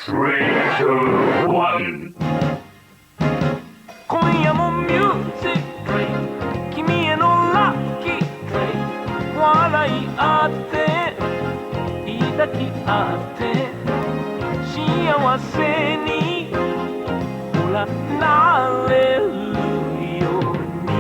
3, 2, 1. 今夜もミュージック君へのラッキー笑い合って抱き合って幸せにほらなれるように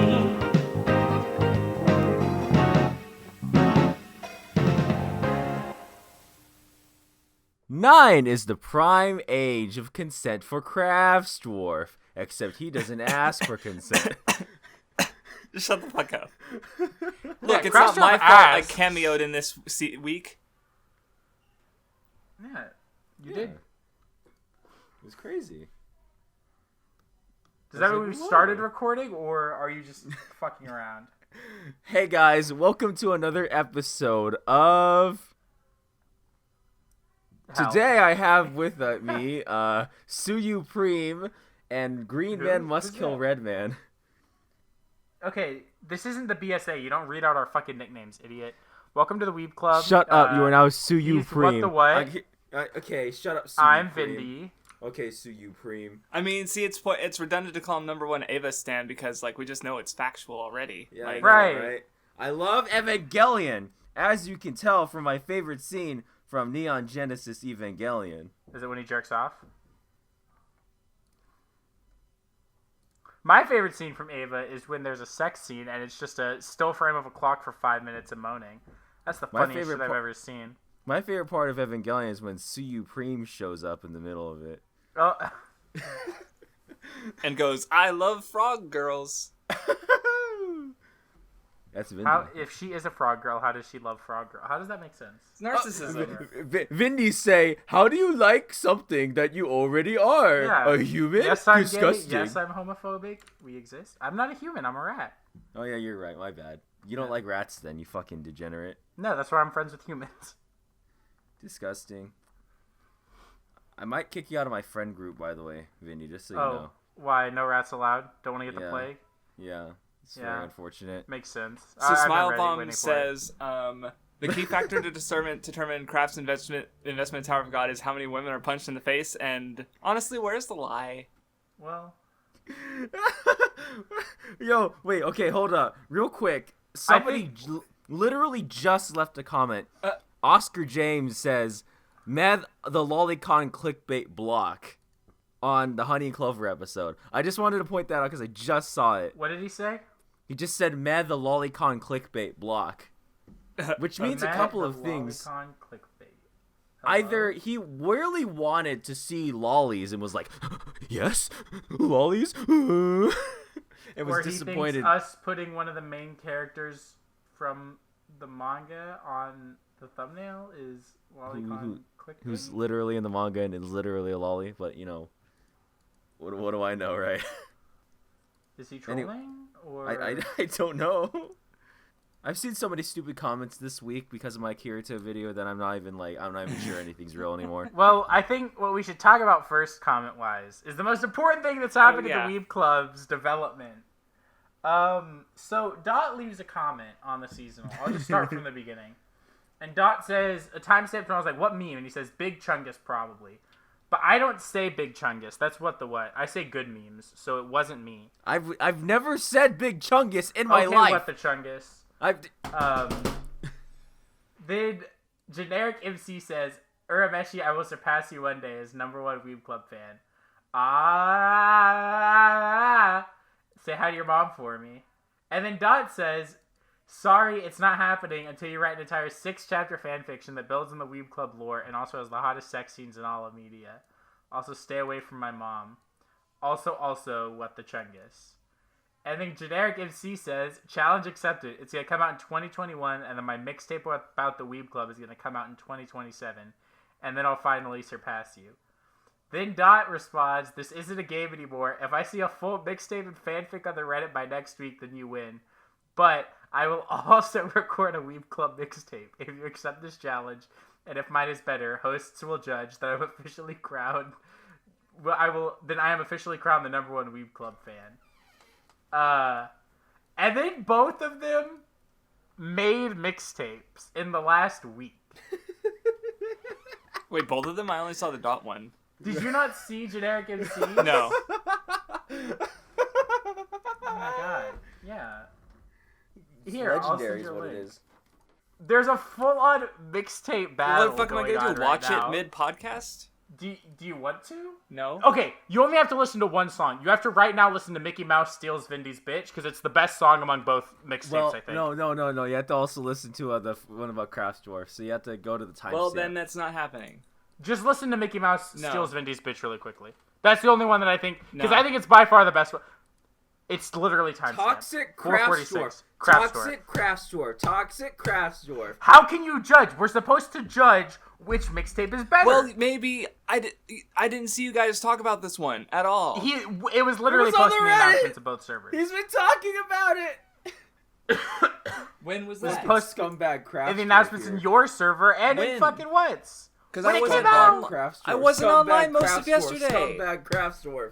9 is the prime age of consent for Craftsdwarf, except he doesn't ask for consent. Just shut the fuck up. Look, Yeah, it's not my Craftsdwarf fault I asked. cameoed in this week. Yeah, you did. It was crazy. Does that mean we started recording, or are you just fucking around? Hey guys, welcome to another episode of... Hell. Today I have with me Suyu Preem and Green Man Must Who's Kill that? Red Man. Okay, this isn't the BSA. You don't read out our fucking nicknames, idiot. Welcome to the Weeb Club. Shut up, you are now Suyu he's Preem. What the what? Okay, shut up, Suyu I'm Preem. Vindy. Okay, Suyu Preem. I mean, see, it's redundant to call him number one Ava stan because, like, we just know it's factual already. Yeah, Like, I know, Right. I love Evangelion, as you can tell from my favorite scene from Neon Genesis Evangelion. Is it when he jerks off? My favorite scene from Ava is when there's a sex scene and it's just a still frame of a clock for 5 minutes of moaning. That's the My funniest favorite shit I've par- ever seen. My favorite part of Evangelion is when Suyu Preem shows up in the middle of it. Oh, and goes, I love frog girls. That's Vindy. how, if she is a frog girl, how does she love frog girl? How does that make sense? It's narcissism. Vindy say, how do you like something that you already are? Yeah. A human? Yes, I'm Disgusting. gay. Yes, I'm homophobic. We exist. I'm not a human. I'm a rat. Oh yeah, you're right. My bad. You don't like rats then, you fucking degenerate. No, that's why I'm friends with humans. Disgusting. I might kick you out of my friend group, by the way, Vindy, just so you Oh, know. why? No rats allowed? Don't want to get the Yeah. plague? Yeah, it's Yeah. very unfortunate. Makes sense. So I've been Smile ready, Bomb waiting for it. says, the key factor to determine Kraft's investment in Tower of God is how many women are punched in the face, and honestly, where's the lie? Well, Yo, wait, okay, hold up. Real quick, somebody literally just left a comment. Oscar James says, Mad the Lolicon clickbait block on the Honey and Clover episode. I just wanted to point that out because I just saw it. what did he say? He just said, Mad the Lolicon clickbait block. Which means a Matt couple the of things. Lolicon clickbait. Hello? Either he really wanted to see lollies and was like, yes, lollies. and or was he disappointed. thinks us putting one of the main characters from the manga on the thumbnail is Lolicon clickbait. Who's literally in the manga and is literally a lolly, but you know, what do I know, right? Is he trolling? Or I don't know. I've seen so many stupid comments this week because of my Kirito video that I'm not even sure anything's real anymore. Well, I think what we should talk about first, comment-wise, is the most important thing that's happened yeah. in the Weeb Club's development. So Dot leaves a comment on the seasonal. I'll just start from the beginning. And Dot says, a timestamp, and I was like, what meme? And he says, Big Chungus, probably. But I don't say Big Chungus. That's what the what. I say good memes, so it wasn't me. I've never said Big Chungus in my Okay, life. what the Chungus? Then generic MC says, Urameshi, I will surpass you one day as number one Weeb Club fan. Say hi to your mom for me. And then Dot says, sorry, it's not happening until you write an entire 6-chapter fanfiction that builds on the Weeb Club lore and also has the hottest sex scenes in all of media. Also, stay away from my mom. Also, what the Chungus. And then generic MC says, challenge accepted. It's going to come out in 2021, and then my mixtape about the Weeb Club is going to come out in 2027. And then I'll finally surpass you. Then Dot responds, this isn't a game anymore. If I see a full mixtape and fanfic on the Reddit by next week, then you win. But I will also record a Weeb Club mixtape if you accept this challenge. And if mine is better, hosts will judge that I'm officially crowned. I am officially crowned the number one Weeb Club fan. And then both of them made mixtapes in the last week. Wait, both of them? I only saw the Dot one. Did you not see Generic MC? No. Oh my god. Yeah. Here, I'll Legendary send is you a what it link. is. There's a full-on mixtape battle. What the fuck am I going gonna on do? right Watch now. it mid-podcast? Do you want to? No. Okay, you only have to listen to one song. You have to right now listen to Mickey Mouse Steals Vindy's Bitch because it's the best song among both mixtapes, Well, I think. no. You have to also listen to the one about Craftsdwarf. So you have to go to the timestamp. Well, then that's not happening. Just listen to Mickey Mouse No. Steals Vindy's Bitch really quickly. That's the only one that I think, because No. I think it's by far the best one. It's literally time Toxic stamp. Craftsdwarf. 446. Toxic Craftsdwarf. Toxic Craftsdwarf. How can you judge? We're supposed to judge which mixtape is better. Well, maybe I didn't see you guys talk about this one at all. It was literally It was on posted in the the Reddit. announcements of both servers. He's been talking about it. When was This that? post- Scumbag Craftsdwarf. in the announcements in your server and in When? fucking what's. Because when I it wasn't came out. Craftsdwarf. I wasn't Scumbag online most of Craftsdwarf. yesterday. Scumbag Craftsdwarf.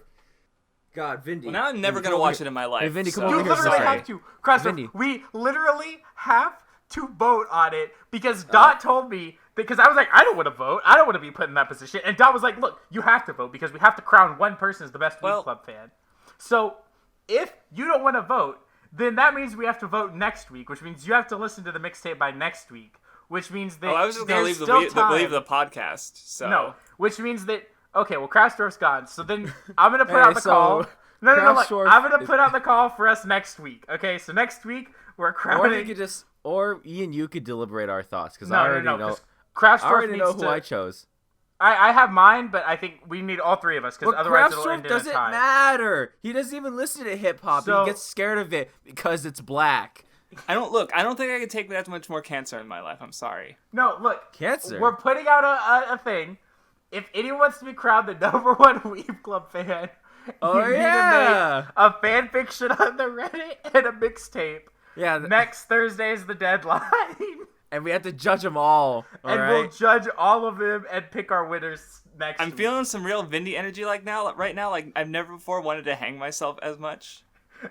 God, Vindy. Well, now I'm never Vindy, gonna come watch over it in my life. Hey, Vindy, come so- over You here. literally Sorry. have to. Craftsdwarf, Vindy. we literally have to vote on it because Dot told me, because I was like, I don't want to vote. I don't want to be put in that position. And Dot was like, look, you have to vote because we have to crown one person as the best Well- Weeb Club fan. So if you don't want to vote, then that means we have to vote next week, which means you have to listen to the mixtape by next week, which means that Oh, I was just gonna there's leave still the time. leave the podcast. So No, which means that okay, well, Craftsdwarf's gone. So then I'm gonna put Hey, out the so call. No, look, Craftsdwarf I'm gonna is- put out the call for us next week. Okay, so next week we're Or you crowning. could just, or Ian, you could deliberate our thoughts because I No, already know. 'cause I Craftsdwarf already know needs who to. I chose. I have mine, but I think we need all three of us because But otherwise it'll Craftsdwarf end in a doesn't tie. matter. He doesn't even listen to hip hop. So- He gets scared of it because it's black. I don't think I could take that much more cancer in my life. I'm sorry. No, look, Cancer. we're putting out a thing. If anyone wants to be crowned the number one Weeb Club fan, Oh, you need yeah. to make a fan fiction on the Reddit and a mixtape. Yeah, Next Thursday is the deadline. and we have to judge them all. And all we'll right? judge all of them and pick our winners next I'm week. feeling some real Vindy energy right now. Like I've never before wanted to hang myself as much.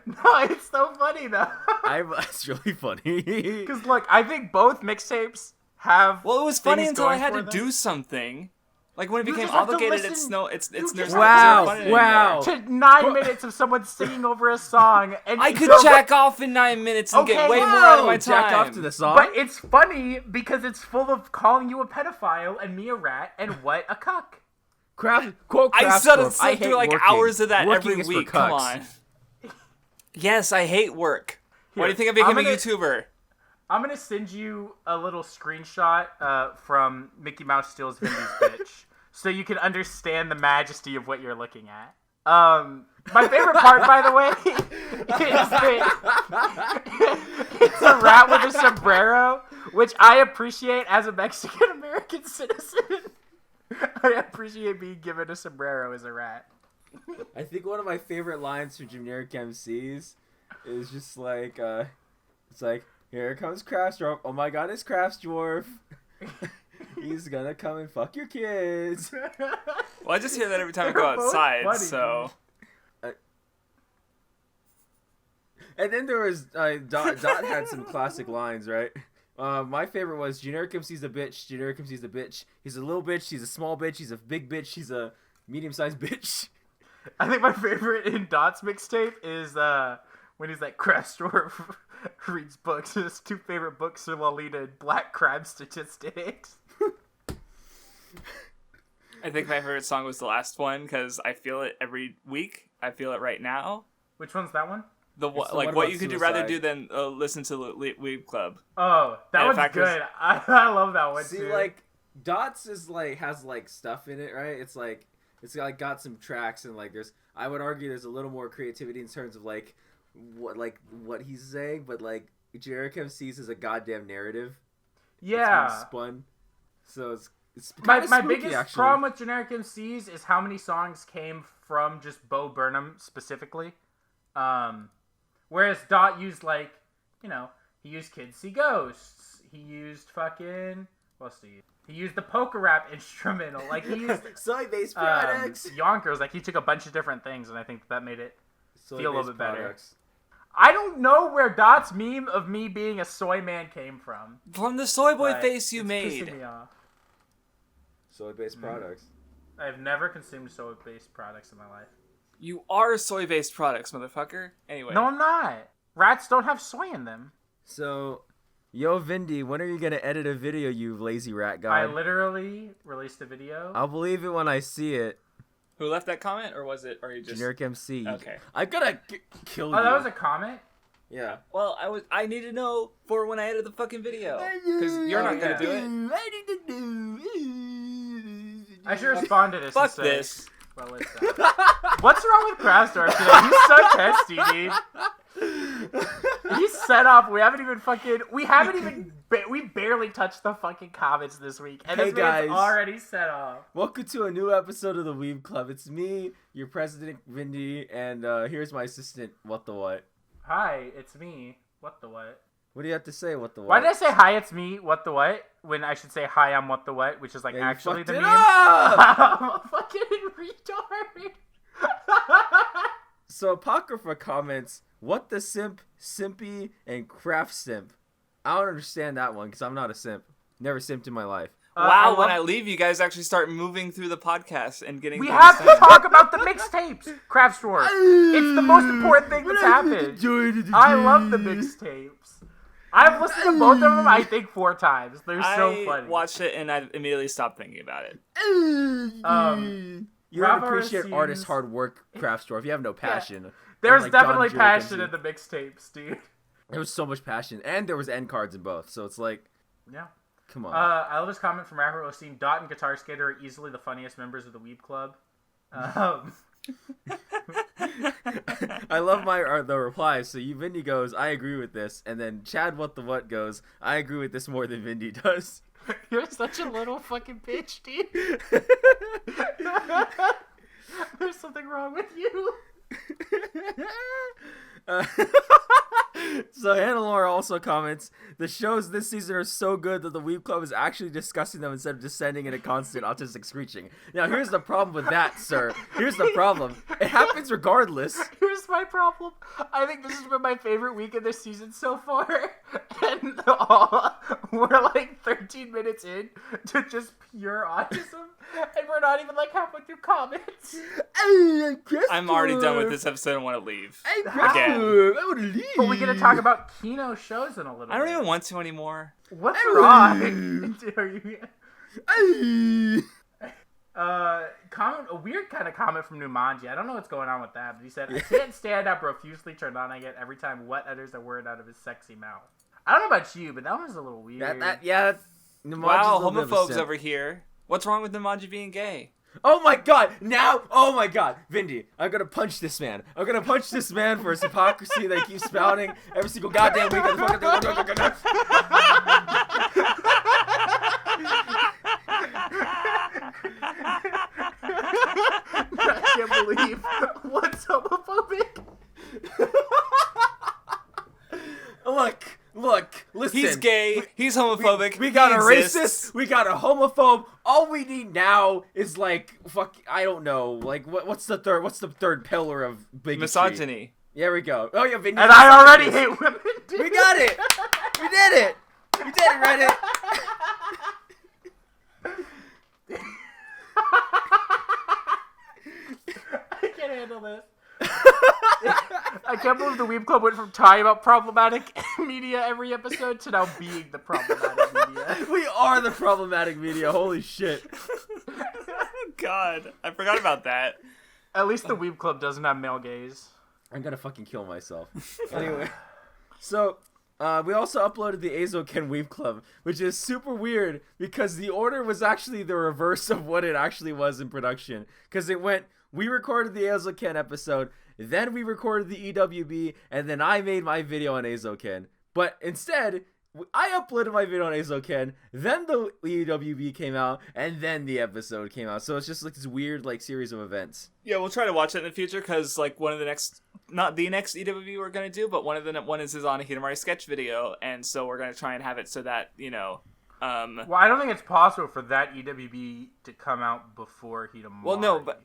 No, it's so funny though. It's really funny. Because look, I think both mixtapes have. Well, it was funny things until I going had for to them. do something. Like when it You became just have to obligated, listen- it's no, it's you there's just no Wow, fun anymore. wow. To 9 minutes of someone singing over a song, and I you could don't- jack off in 9 minutes and get Okay, way more out of my Whoa, time. jack off to the song. But it's funny because it's full of calling you a pedophile and me a rat and what a cuck. Quote I Craftsdwarf, sit hate through like working. hours of that Working every is for week. Come cucks. on. Yes, I hate work. Why do you think I I'm became a gonna- YouTuber? I'm gonna send you a little screenshot from Mickey Mouse Steals Vindy's Bitch, so you can understand the majesty of what you're looking at. My favorite part, by the way, is that it's a rat with a sombrero, which I appreciate as a Mexican American citizen. I appreciate being given a sombrero as a rat. I think one of my favorite lines from generic MCs is just like, it's like, here comes Craftsdwarf. Oh my god, it's Craftsdwarf. He's gonna come and fuck your kids. Well, I just hear that every time I go They're both outside, funny, so... And then there was, Dot had some classic lines, right? My favorite was, generic MC's a bitch, generic MC's a bitch. He's a little bitch, he's a small bitch, he's a big bitch, he's a medium-sized bitch. I think my favorite in Dot's mixtape is when he's like, Craftsdwarf reads books. His two favorite books are Lolita and Black Crime Statistics. I think my favorite song was the last one because I feel it every week. I feel it right now. Which one's that one? the Like one what about you could do suicide. rather do than listen to Weeb Club. Oh, that And one's factors- good. I love that one See, too. like, Dots is like has like stuff in it, right? It's like got some tracks and like I would argue there's a little more creativity in terms of like what he's saying, but like generic MCs is a goddamn narrative. It's been yeah. spun. So it's My kinda spooky, biggest actually. problem with generic MCs is how many songs came from just Bo Burnham specifically. Whereas Dot used he used Kids See Ghosts. He used fucking what else did he use? He used the poker rap instrumental. Like he used soy-based products. Yonkers. Like he took a bunch of different things, and I think that made it feel a little Soy-based bit better. products. I don't know where Dot's meme of me being a soy man came from. From the soy boy but face you it's made. pissing me off. Soy-based products. I've never consumed soy-based products in my life. You are soy-based products, motherfucker. Anyway. No, I'm not. Rats don't have soy in them. So, yo, Vindy, when are you gonna edit a video, you lazy rat guy? I literally released a video. I'll believe it when I see it. Who left that comment, or was it? Or you just Generic MC. Okay. I'm gonna kill you. Oh, that was a comment? Yeah. Well, I need to know for when I edit the fucking video, because you're not gonna do it. I need to do. I should respond to this. Fuck and say, this. Well, what's wrong with Craftsdwarf today? He's so testy, dude. He's set up. We barely touched the fucking comments this week, and Hey, this man's guys. already set up. Welcome to a new episode of the Weeb Club. It's me, your president, Vindy, and here's my assistant, What the What. Hi, it's me. What the what? What do you have to say, What the What? Why did I say hi? It's me. What the what? When I should say hi, I'm what the what, which is like Yeah, you actually fucked the it meme. up! I'm a fucking retard. So Apocrypha comments, what the simp, simpy, and craft simp. I don't understand that one because I'm not a simp. Never simped in my life. Wow, when I leave, you guys actually start moving through the podcast and getting. We things have to done. talk about the mixtapes, Craftsdwarf. It's the most important thing that's happened. I love the mixtapes. I've listened to both of them, I think, 4 times. They're so funny. I watched it and I immediately stopped thinking about it. You don't Bravo appreciate seems- artist hard work, Craftsdwarf. You have no passion. There's Like definitely Don passion Jurgens. in the mixtapes, dude. There was so much passion, and there was end cards in both. So it's like, Yeah. come on. I love this comment from rapper Osteen. Dot and Guitar Skater are easily the funniest members of the Weeb Club. I love the replies. So Vindy goes, I agree with this, and then Chad What the What goes, I agree with this more than Vindy does. You're such a little fucking bitch, dude. There's something wrong with you. So Hannah also comments, the shows this season are so good that the Weeb Club is actually discussing them instead of just sending in a constant autistic screeching. Now here's the problem with that, sir. Here's the problem. It happens regardless. Here's my problem. I think this has been my favorite week of this season so far. And we're like 13 minutes in to just pure autism. And we're not even like halfway through comments. I'm already done with this episode and want to leave. Again. I want to leave. But we're going to talk about Kino shows in a little bit. I don't even want to anymore. What's wrong? Are you... a weird kind of comment from Numanji. I don't know what's going on with that, but he said, I can't stand how profusely turned on I get every time Wet utters a word out of his sexy mouth. I don't know about you, but that was a little weird. Yeah. Wow, homophobes over here. What's wrong with Numanji being gay? Oh my god, Vindy, I'm gonna punch this man. I'm gonna punch this man for his hypocrisy that he keeps spouting every single goddamn week. I can't believe what's homophobic. Look, listen. He's gay. He's homophobic. We got he a exists. racist. We got a homophobe. All we need now is like I don't know. Like what's the third pillar of bigotry? Misogyny. There we go. Oh yeah, Vinny. And I already hate women. Dude. We got it. We did it. We did it, Reddit. I can't handle this. I can't believe the Weeb Club went from talking about problematic media every episode to now being the problematic media. We are the problematic media. Holy shit. God, I forgot about that. At least the Weeb Club doesn't have male gaze. I'm gonna fucking kill myself. Anyway, so we also uploaded the Azoken Weeb Club, which is super weird because the order was actually the reverse of what it actually was in production. Because it went, we recorded the Azoken episode, then we recorded the EWB, and then I made my video on Azoken. But instead, I uploaded my video on Azoken, then the EWB came out, and then the episode came out. So it's just like this weird like series of events. Yeah, we'll try to watch it in the future because like one of the next, not the next EWB we're gonna do, but one is his on a Hitamari sketch video, and so we're gonna try and have it so that Well, I don't think it's possible for that EWB to come out before Hitamari. Well, no, but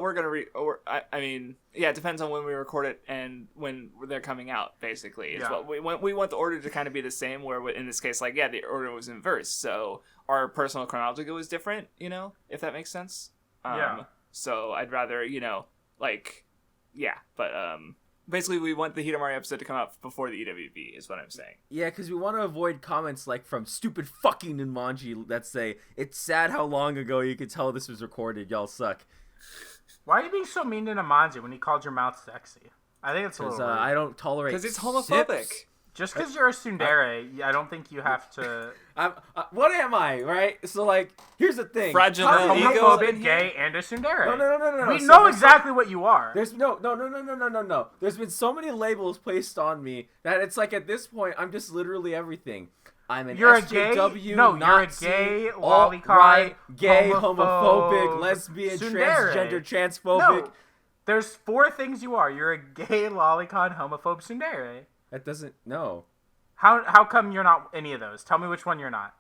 we're gonna I mean, yeah, it depends on when we record it and when they're coming out. Basically, it's what we want the order to kind of be the same. Where in this case, like, yeah, the order was inverse, so our personal chronology was different. If that makes sense. So I'd rather, but basically we want the Hidamari episode to come out before the EWB is what I'm saying. Yeah, because we want to avoid comments like from stupid fucking Ninmanji that say, it's sad how long ago you could tell this was recorded, y'all suck. Why are you being so mean to Ninmanji when he called your mouth sexy? I think it's a little weird. I don't tolerate because it's homophobic. sips. Just because you're a tsundere, I don't think you have to... what am I, right? So, like, here's the thing. Fragile ego. Homophobic, gay, and a tsundere. No. We know exactly what you are. There's no. There's been so many labels placed on me that it's like at this point, I'm just literally everything. I'm an SJW, Nazi, you're a gay, alt-right, lolicon, gay, homophobic, lesbian, tsundere. transgender, transphobic. No, there's 4 things you are. You're a gay, lolicon, homophobe, tsundere. That doesn't, no. How come you're not any of those? Tell me which one you're not.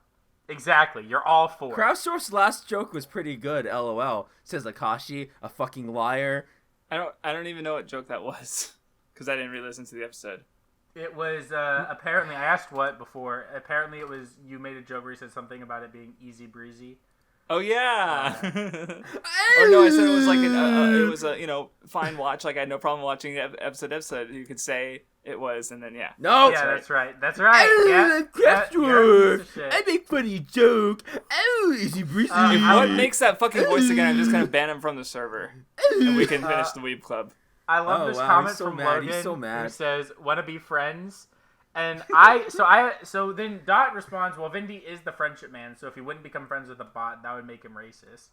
Exactly, you're all 4. Craftsdwarf's last joke was pretty good, LOL. Says Akashi, a fucking liar. I don't even know what joke that was, because I didn't re-listen to the episode. It was, apparently, I asked what before. Apparently it was, you made a joke where you said something about it being easy breezy. Oh, yeah. Or no, I said it was like, it was a, fine watch. Like, I had no problem watching episode. You could say it was, and then, yeah. No! Yeah, that's right. That's right. Yeah. Craftsdwarf! I make funny joke. Oh, easy breezy. What makes that fucking voice again? I'm just going to ban him from the server. And we can finish the Weeb Club. I love this comment from Logan. He's so mad. Who says, "Want to be friends?" And so then Dot responds, "Well, Vindy is the friendship man, so if he wouldn't become friends with a bot, that would make him racist."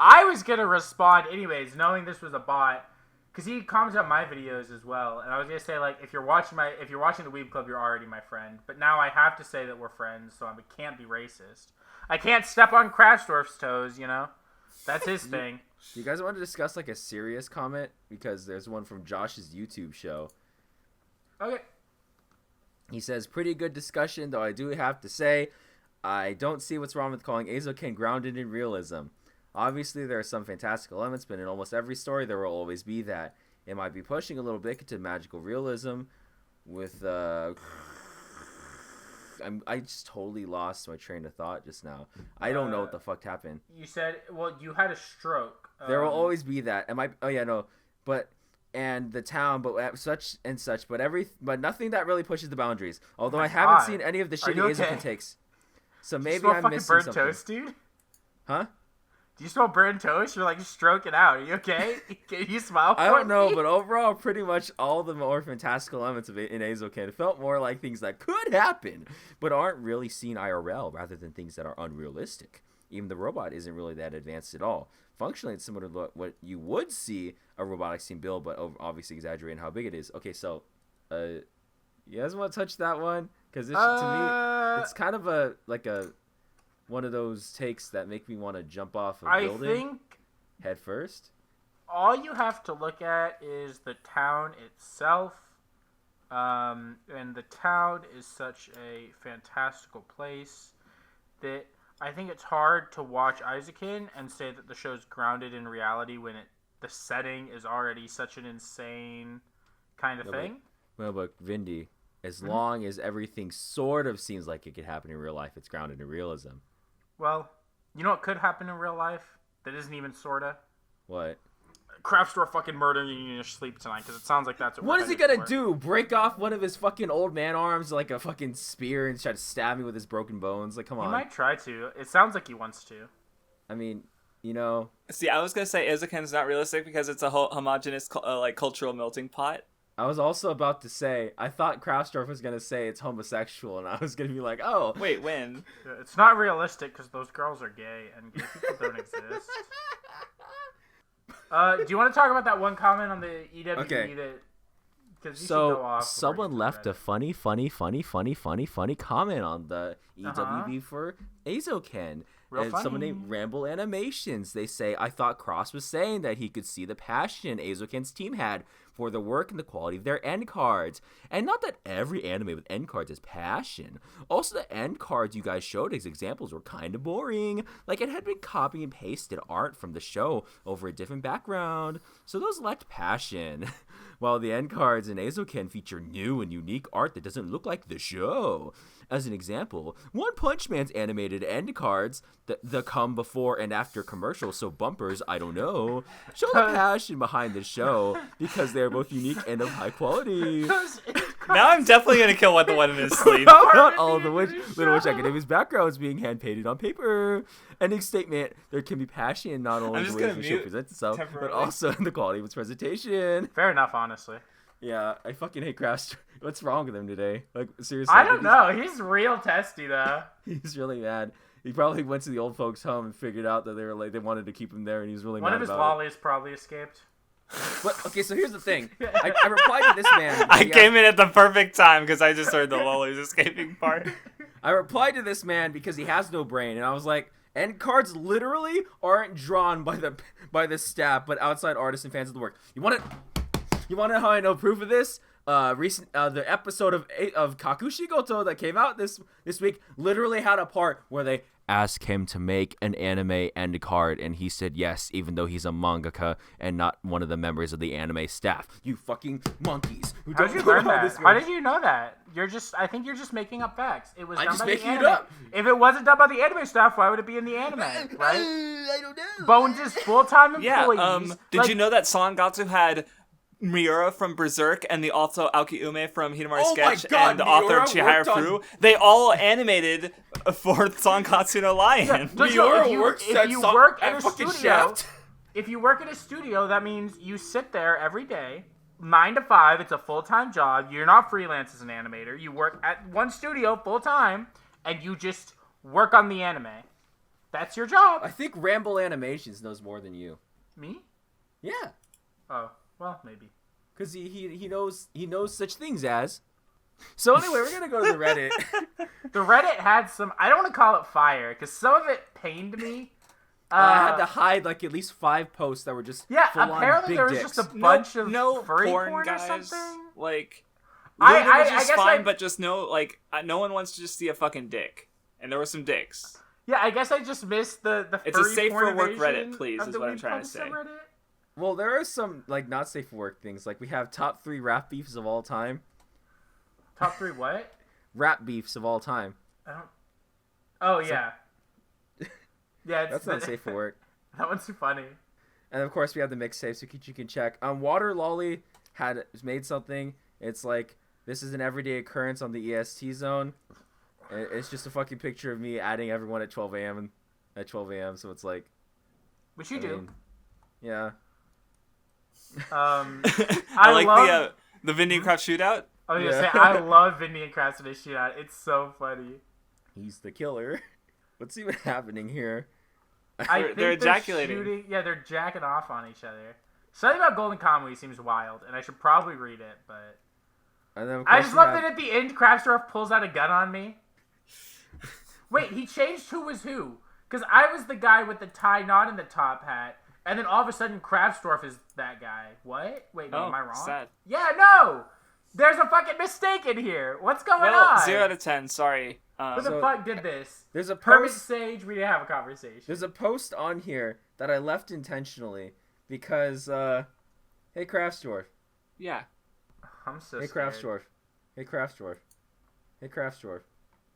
I was gonna respond anyways, knowing this was a bot, because he comments on my videos as well, and I was gonna say like, if you're watching the Weeb Club, you're already my friend. But now I have to say that we're friends, so I can't be racist. I can't step on Craftsdwarf's toes, That's his thing. Do you guys want to discuss like a serious comment? Because there's one from Josh's YouTube show. Okay. He says, pretty good discussion, though I do have to say, I don't see what's wrong with calling Eizouken grounded in realism. Obviously, there are some fantastical elements, but in almost every story, there will always be that. It might be pushing a little bit into magical realism with, I just totally lost my train of thought just now. I don't know what the fuck happened. You said, well, you had a stroke. There will always be that. And the town, but such and such, but nothing that really pushes the boundaries. Although I haven't seen any of the shitty Eizouken takes. So maybe I'm missing burnt something. Toast, dude? Huh? Do you smell burnt toast? You're like stroking out. Are you okay? Can you smile for me? I don't know, but overall, pretty much all the more fantastical elements of it in Eizouken felt more like things that could happen, but aren't really seen IRL, rather than things that are unrealistic. Even the robot isn't really that advanced at all. Functionally, it's similar to what you would see a robotic scene build, but obviously exaggerating how big it is. Okay, so, you guys want to touch that one? Because to me, it's kind of one of those takes that make me want to jump off a building. I think head first. All you have to look at is the town itself, and the town is such a fantastical place that I think it's hard to watch Eizouken and say that the show's grounded in reality when the setting is already such an insane kind of thing. But Vindy, as long as everything sort of seems like it could happen in real life, it's grounded in realism. Well, you know what could happen in real life that isn't even sorta? What? Craftsdwarf fucking murdering you in your sleep tonight, because it sounds like that's what is he gonna do? Break off one of his fucking old man arms like a fucking spear and try to stab me with his broken bones? Like, come on. He might try to. It sounds like he wants to. I mean, See, I was gonna say Eizouken's not realistic because it's a homogenous, cultural melting pot. I was also about to say, I thought Craftsdwarf was gonna say it's homosexual, and I was gonna be like, oh. Wait, when? It's not realistic because those girls are gay, and gay people don't exist. Do you want to talk about that one comment on the EWB okay. that? So someone left a funny comment on the EWB for Eizouken. Someone named Ramble Animations. They say, I thought Cross was saying that he could see the passion Eizouken's team had for the work and the quality of their end cards. And not that every anime with end cards is passion. Also, the end cards you guys showed as examples were kind of boring. Like, it had been copy and pasted art from the show over a different background. So those lacked passion. while the end cards in Eizouken feature new and unique art that doesn't look like the show. As an example, One Punch Man's animated end cards, the come before and after commercials, so bumpers, I don't know, show the passion behind the show because they're both unique and of high quality. Now I'm definitely gonna kill WattheWut in his sleep. Not all of the Little Witch Academy's backgrounds being hand painted on paper. Ending statement: there can be passion in not only the way the show presents itself, but also in the quality of its presentation. Fair enough, honestly. Yeah, I fucking hate Craftsdwarf. What's wrong with him today? Like, seriously. I don't know. He's real testy, though. He's really mad. He probably went to the old folks' home and figured out that they wanted to keep him there, and he was really mad. One of his lollies probably escaped. But okay, so here's the thing. I replied to this man. I came in at the perfect time because I just heard the lollies escaping part. I replied to this man because he has no brain, and I was like, end cards literally aren't drawn by the staff, but outside artists and fans of the work. You want to know how I know proof of this? The episode of Kakushi Goto that came out this week literally had a part where they asked him to make an anime end card, and he said yes, even though he's a mangaka and not one of the members of the anime staff. You fucking monkeys! How did you learn that? How did you know that? I think you're just making up facts. It was done by the anime. If it wasn't done by the anime staff, why would it be in the anime? Right? I don't know. Bones is full-time employees. Yeah. Did you know that Sangatsu had Miura from Berserk and also Aokiume from Hidamari Sketch and the author of Chihaya Furu? They all animated for Sangatsu no Lion. If you work at a studio, that means you sit there every day, 9 to 5. It's a full-time job. You're not freelance as an animator. You work at one studio full-time, and you just work on the anime. That's your job. I think Ramble Animations knows more than you. Me? Yeah. Oh. Well, maybe. Because he knows such things as. So anyway, we're going to go to the Reddit. The Reddit had some, I don't want to call it fire, because some of it pained me. I had to hide like at least 5 posts that were just apparently there was dicks. just a bunch of furry porn guys. Or something. Like, I just guess fine, but just no one wants to just see a fucking dick, and there were some dicks. Yeah, I guess I just missed the It's furry a safe for work porn Reddit, please, is what I'm trying to say. Subreddit. Well, there are some like not safe for work things. Like we have top 3 rap beefs of all time. Top 3 what? Rap beefs of all time. Oh yeah. Yeah, that's not safe for work. That one's too funny. And of course we have the mixtape, so you can check. Water Lolly had made something. It's like this is an everyday occurrence on the EST zone. It's just a fucking picture of me adding everyone at 12 a.m. So it's like, which you do. Yeah. I like the Vindy and Craft shootout. I was gonna say I love Vindy and Craft in this shootout. It's so funny. He's the killer. Let's see what's happening here. They're ejaculating. They're jacking off on each other. Something about Golden Kamuy seems wild, and I should probably read it, but I just love that at the end, Craftsdwarf pulls out a gun on me. Wait, he changed who was who? Because I was the guy with the tie not in the top hat, and then all of a sudden Craftsdwarf is that guy. What? Wait, no, am I wrong? Sad. Yeah, no! There's a fucking mistake in here. What's going on? 0 out of 10, sorry. Who the fuck did this? There's a Hermit post. Sage, we didn't have a conversation. There's a post on here that I left intentionally because, hey Craftsdwarf. Yeah. I'm so Hey scared. Craftsdwarf. Hey Craftsdwarf. Hey Craftsdwarf.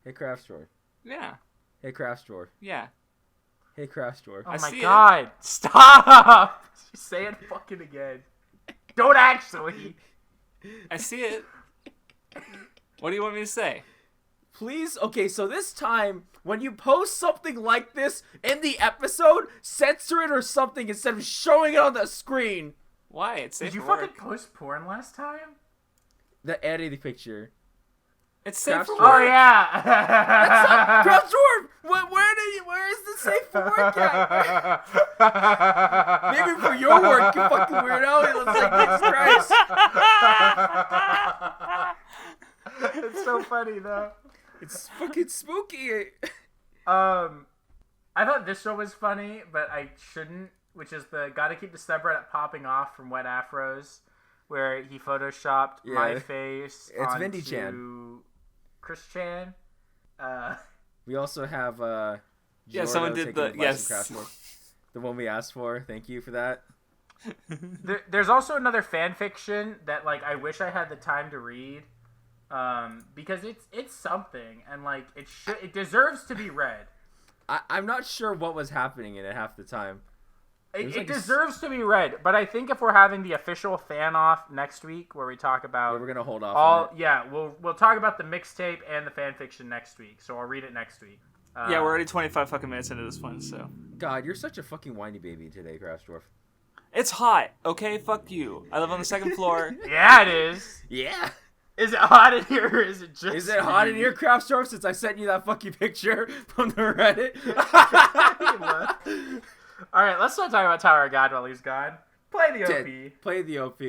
Hey Craftsdwarf. Yeah. Hey Craftsdwarf. Yeah. Hey Craftsdwarf. Oh my god. Stop! Say it fucking again. Don't actually. I see it. What do you want me to say? Please, okay, so this time, when you post something like this in the episode, censor it or something instead of showing it on the screen. Why? It's safe Did you for work. fucking post porn last time? The Eddie picture. It's safe for work. Oh yeah. That's not Craftsdwarf! Where is the safe for work at? Maybe for your work, you fucking weirdo. It looks like Jesus Christ. It's so funny though. It's fucking spooky. I thought this show was funny, but I shouldn't, which is the gotta keep the subreddit popping off from Wet Afros, where he photoshopped my face it's onto Vindy Chan. Chris Chan. We also have someone did the the one we asked for. Thank you for that. There's also another fan fiction that like I wish I had the time to read, because it's something, and like it deserves to be read. I'm not sure what was happening in it half the time. It deserves to be read, but I think if we're having the official fan off next week, where we talk about, we're gonna hold off. On it. We'll talk about the mixtape and the fan fiction next week. So I'll read it next week. Yeah, we're already 25 fucking minutes into this one, so. God, you're such a fucking whiny baby today, Craftsdwarf. It's hot, okay? Fuck you. I live on the second floor. Yeah, it is. Yeah. Is it hot in here, or is it just? Is it hot in here, Craftsdwarf? Since I sent you that fucking picture from the Reddit. All right, let's not talk about Tower of God while he's gone. Play the OP. Play the OP.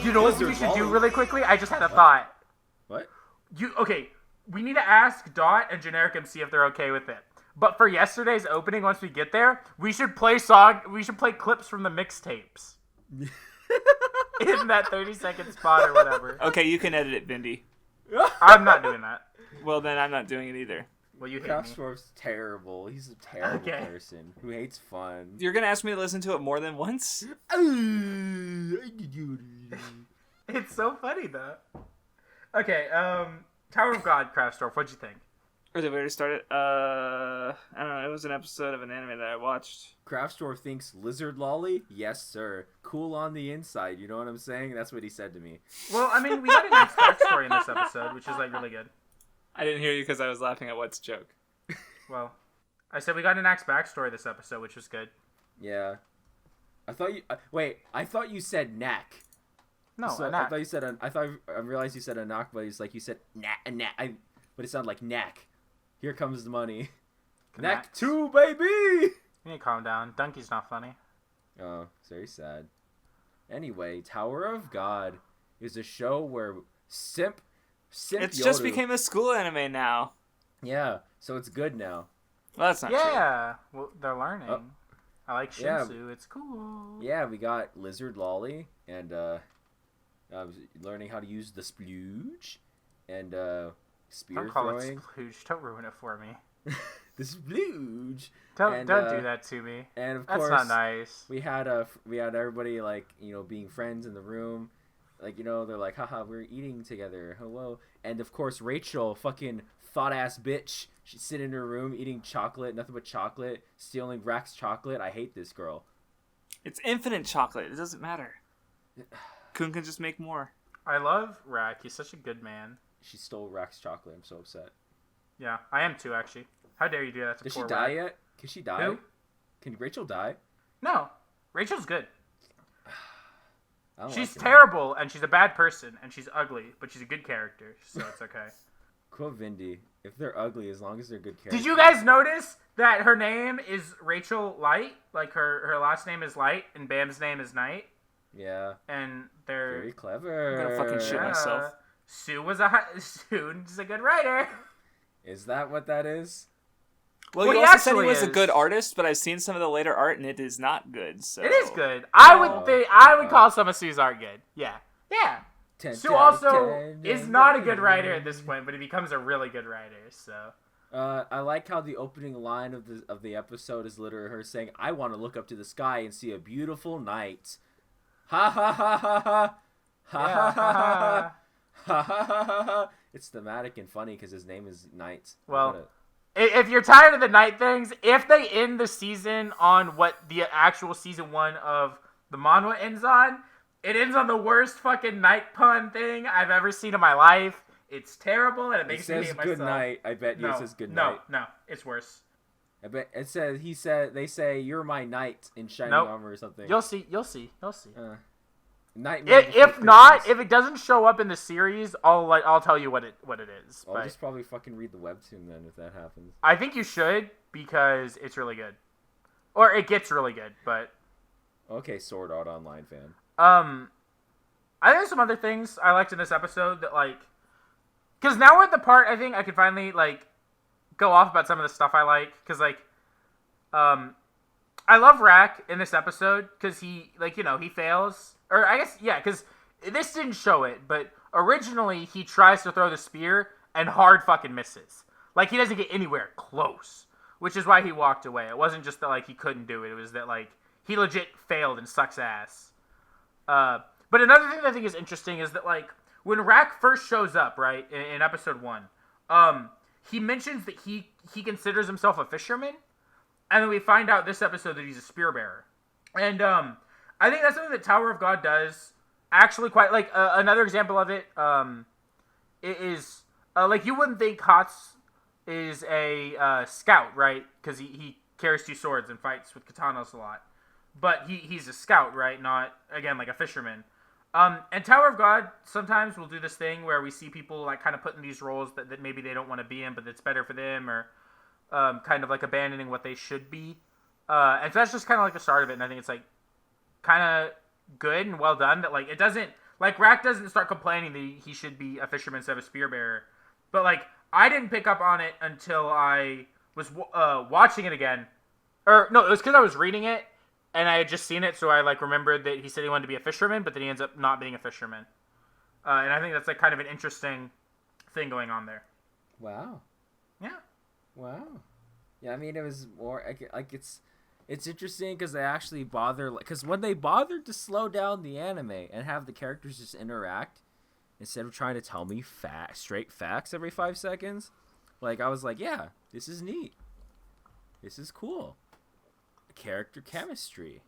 You know what we should do really quickly? I just had a thought. What? We need to ask Dot and Generic MC if they're okay with it. But for yesterday's opening, once we get there, we should play clips from the mixtapes. In that 30-second spot or whatever. Okay, you can edit it, Vindy. I'm not doing that. Well, then I'm not doing it either. Well, you hate me. Craftsdwarf's terrible. He's a terrible person who hates fun. You're gonna ask me to listen to it more than once? It's so funny, though. Okay, Tower of God, Craftsdwarf, what'd you think? Or did we already start it? I don't know. It was an episode of an anime that I watched. Craftsdwarf thinks lizard lolly? Yes, sir. Cool on the inside. You know what I'm saying? That's what he said to me. Well, I mean, we got a nice backstory in this episode, which is, like, really good. I didn't hear you because I was laughing at what's joke. Well, I said we got an axe backstory this episode, which was good. Yeah. I thought you... wait, I thought you said knack. No, so a knack. I thought you said... I realized you said a knock, but it's like you said knack. But it sounded like knack. Here comes the money. Knack 2, baby! You need to calm down. Donkey's not funny. Oh, it's very sad. Anyway, Tower of God is a show where simp It's Yoru. just became a school anime now. Yeah, so it's good now. Well, that's not true. Yeah, well, they're learning. Oh. I like Shinsu. It's cool. Yeah, we got Lizard Lolly, and learning how to use the splooge, and spear Don't call throwing. it splooge. Don't ruin it for me. The splooge. Don't do that to me. And of That's course, not nice. we had everybody like being friends in the room, like they're like, haha, we're eating together, hello. And of course, Rachel, fucking thought ass bitch, she's sitting in her room eating chocolate, nothing but chocolate, stealing Rack's chocolate. I hate this girl. It's infinite chocolate. It doesn't matter. Kun can just make more. I love Rack. He's such a good man. She stole Rack's chocolate. I'm so upset. Yeah, I am too, actually. How dare you do that to Did she poor die Rack? yet? Can she die? Who? Can Rachel die? No. Rachel's good. I don't She's like her. terrible, and she's a bad person, and she's ugly, but she's a good character, so it's okay. Quote Vindy. If they're ugly, as long as they're good characters. Did you guys notice that her name is Rachel Light? Like, her last name is Light, and Bam's name is Night? Yeah. And they're... Very clever. I'm gonna fucking shit myself. Sue's a good writer. Is that what that is? Well, Well, you he also said he actually was a is. good artist, but I've seen some of the later art, and it is not good. So It is good. I would call some of Sue's art good. Yeah. Yeah. Sue also is not a good writer at this point, but he becomes a really good writer, so... I like how the opening line of the episode is literally her saying, "I want to look up to the sky and see a beautiful night." Ha ha ha ha ha. Ha ha ha ha. Ha ha ha ha. It's thematic and funny because his name is Night. Well, if you're tired of the night things, if they end the season on what the actual season 1 of the manga ends on, it ends on the worst fucking night pun thing I've ever seen in my life. It's terrible, and it makes me hate myself. Good night. I bet you it says good night. No, it's worse. I bet it says they say you're my knight in Shining Nope. Armor or something. You'll see. Nightmare If not, if it doesn't show up in the series, I'll tell you what it is. I'll But just probably fucking read the webtoon then if that happens. I think you should because it's really good, or it gets really good. But Okay, Sword Art Online fan. I think there's some other things I liked in this episode that because now we're at the part I think I could finally go off about some of the stuff I like because I love Rack in this episode because he he fails. Or I guess, yeah, because this didn't show it, but originally he tries to throw the spear and hard fucking misses. Like, he doesn't get anywhere close, which is why he walked away. It wasn't just that, like, he couldn't do it. It was that, like, he legit failed and sucks ass. But another thing that I think is interesting is that, like, when Rack first shows up, right, in episode 1, he mentions that he considers himself a fisherman, and then we find out this episode that he's a spear bearer. And I think that's something that Tower of God does actually quite, like, another example of it is, like, you wouldn't think Hots is a scout, right, because he carries 2 swords and fights with katanas a lot. But he's a scout, right, not, again, like a fisherman. And Tower of God sometimes will do this thing where we see people, like, kind of put in these roles that maybe they don't want to be in, but that's better for them, or kind of, like, abandoning what they should be. And so that's just kind of, like, the start of it, and I think it's, like, kind of good and well done that, like, it doesn't, like, Rack doesn't start complaining that he should be a fisherman instead of a spear bearer. But, like, I didn't pick up on it until I was watching it again. Or, no, it was because I was reading it, and I had just seen it, so I, like, remembered that he said he wanted to be a fisherman, but then he ends up not being a fisherman. And I think that's, like, kind of an interesting thing going on there. Wow. Yeah. Wow. Yeah, I mean, it was more, like, it's interesting because they actually bother, because when they bothered to slow down the anime and have the characters just interact, instead of trying to tell me straight facts every 5 seconds, like, I was like, yeah, this is neat. This is cool. Character chemistry.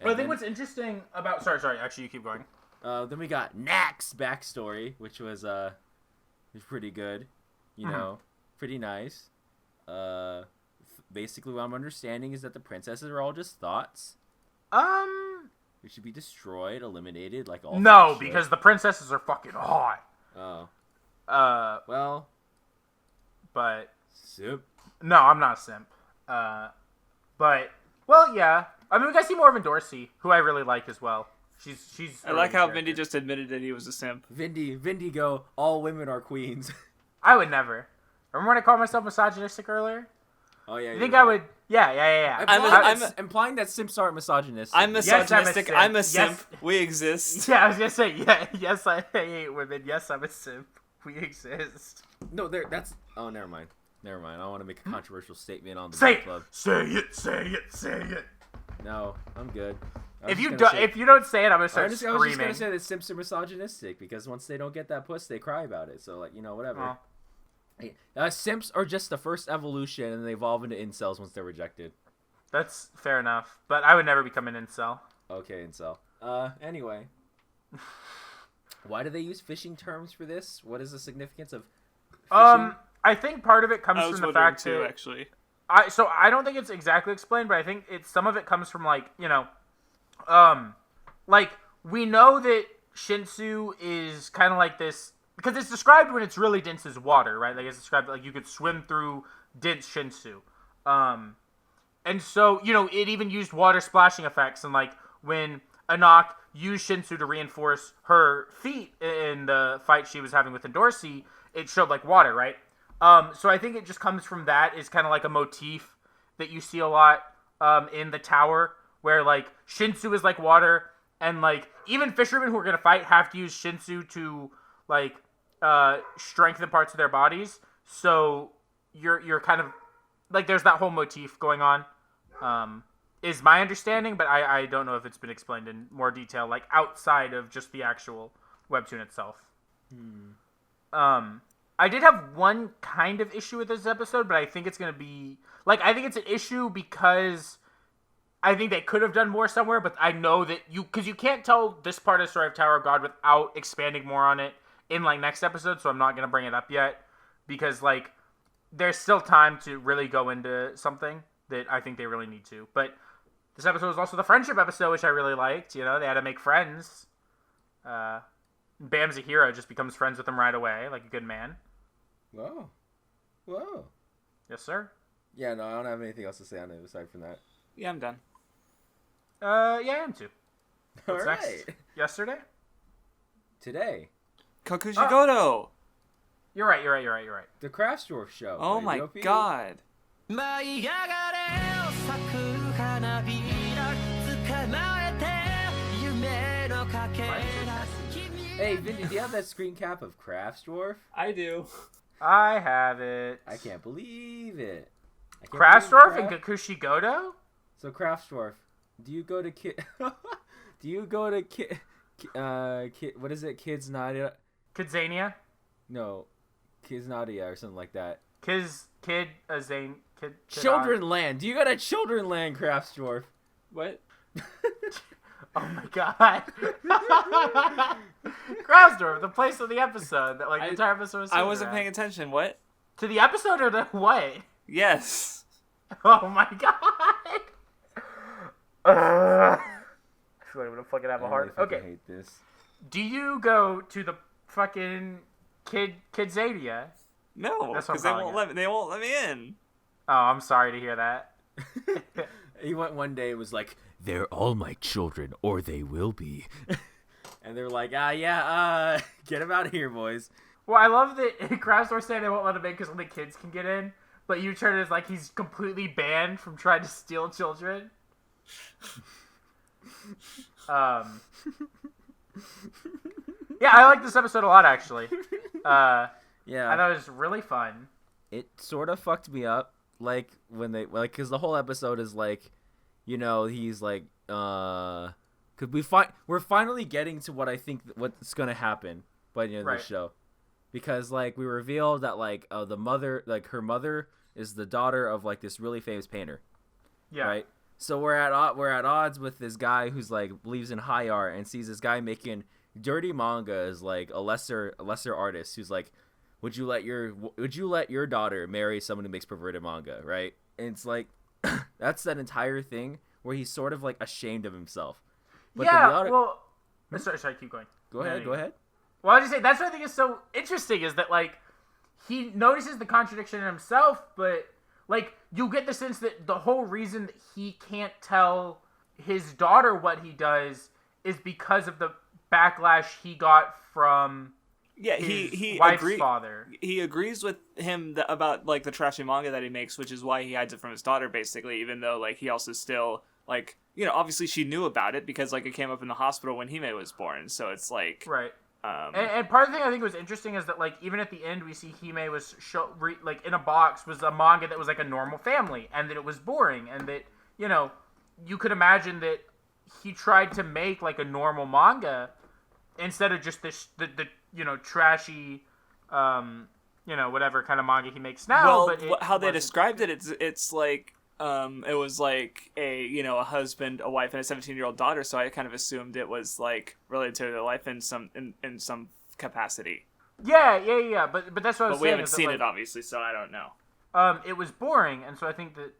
Well, I think what's interesting about... Sorry, actually, you keep going. Then we got Nack's backstory, which was pretty good. You know, pretty nice. Basically, what I'm understanding is that the princesses are all just thoughts. They should be destroyed, eliminated, like all. No, because the princesses are fucking hot. Oh. Well. But. Simp. No, I'm not a simp. But, well, yeah. I mean, we got to see more of Dorsey, who I really like as well. She's. I like how Vindy just admitted that he was a simp. Vindy go, all women are queens. I would never. Remember when I called myself misogynistic earlier? Oh, yeah. You think I would? Yeah. I'm implying that simps aren't misogynistic. I'm misogynistic. Yes, I'm a simp. We exist. Yeah, I was going to say, yes, I hate women. Yes, I'm a simp. We exist. No, that's... Oh, never mind. I want to make a controversial statement on the Say Weeb Club. Say it. No, I'm good. If you don't say it, I'm gonna start screaming. I was just gonna say that simps are misogynistic because once they don't get that puss, they cry about it. So, like, you know, whatever. Simps are just the first evolution, and they evolve into incels once they're rejected. That's fair enough, but I would never become an incel. Okay, incel. Anyway, why do they use fishing terms for this? What is the significance of fishing? I think part of it comes from the fact too, that actually. I don't think it's exactly explained, but I think some of it comes from, like, you know, like, we know that Shinsu is kind of like this, because it's described when it's really dense as water, right? Like, it's described like you could swim through dense Shinsu. And so, you know, it even used water splashing effects, and, like, when Anak used Shinsu to reinforce her feet in the fight she was having with Dorsey, it showed, like, water, right? So I think it just comes from that, is kind of like a motif that you see a lot in the tower, where, like, Shinsu is like water, and, like, even fishermen who are going to fight have to use Shinsu to, like, strengthen parts of their bodies. So you're kind of, like, there's that whole motif going on, is my understanding, but I don't know if it's been explained in more detail, like, outside of just the actual webtoon itself. I did have one kind of issue with this episode, but I think it's going to be... Like, I think it's an issue because I think they could have done more somewhere, but I know that because you can't tell this part of the story of Tower of God without expanding more on it in, like, next episode, so I'm not going to bring it up yet, because, like, there's still time to really go into something that I think they really need to. But this episode was also the friendship episode, which I really liked. You know, they had to make friends. Bam's a hero, just becomes friends with him right away, like a good man. Whoa. Yes, sir. Yeah, no, I don't have anything else to say on it aside from that. Yeah, I'm done. Yeah, I am too. What's All right. next? Yesterday? Today. Kakushi Goto. You're right. The Craftsdwarf show. Oh my god. Hey, Vindy, do you have that screen cap of Craftsdwarf? I do. I have it. I can't believe it. Craftsdwarf and Kakushi Goto? So Craftsdwarf, do you go to what is it? Kids Nadia? Kidzania? No. Kids Nadia or something like that. Children Land. Do you go to Children Land, Craftsdwarf? What? Oh my god. Craftsdwarf, the place of the episode that the entire episode was I wasn't paying attention. What? To the episode or to what? Yes. Oh my god. I feel like I'm gonna fucking have a heart. Okay. I hate this. Do you go to the fucking Kidzadia? No, because they won't let me in. Oh, I'm sorry to hear that. He went one day and was like, "They're all my children, or they will be." And they're like, get him out of here, boys. Well, I love that Craftsdwarf saying they won't let him in because only kids can get in, but you turn it as like he's completely banned from trying to steal children. Yeah, I like this episode a lot, actually. Yeah, I thought it was really fun. It sort of fucked me up, like when they because the whole episode is like, he's like, because we're finally getting to what I think what's gonna happen by the end of the show, because like we revealed that like the mother, like her mother is the daughter of like this really famous painter. Yeah. Right. So we're at odds with this guy who's like believes in high art and sees this guy making dirty manga as like a lesser artist who's like, would you let your daughter marry someone who makes perverted manga, right? And it's like that's that entire thing where he's sort of like ashamed of himself. But well, sorry, keep going. Go ahead. Well, I just say that's what I think is so interesting is that like he notices the contradiction in himself, but like you get the sense that the whole reason that he can't tell his daughter what he does is because of the backlash he got from his wife's father. He agrees with him about like the trashy manga that he makes, which is why he hides it from his daughter, basically. Even though like he also still like obviously she knew about it because like it came up in the hospital when Hime was born. So it's like right. And part of the thing I think was interesting is that like even at the end we see Hime was like in a box was a manga that was like a normal family and that it was boring and that you could imagine that he tried to make like a normal manga instead of just this the trashy whatever kind of manga he makes now. Well, but how they described it, it's like it was like a husband, a wife, and a 17-year-old daughter. So I kind of assumed it was like related to their life in some capacity. Yeah. But that's what I was saying. But we haven't seen it obviously, so I don't know. It was boring, and so I think that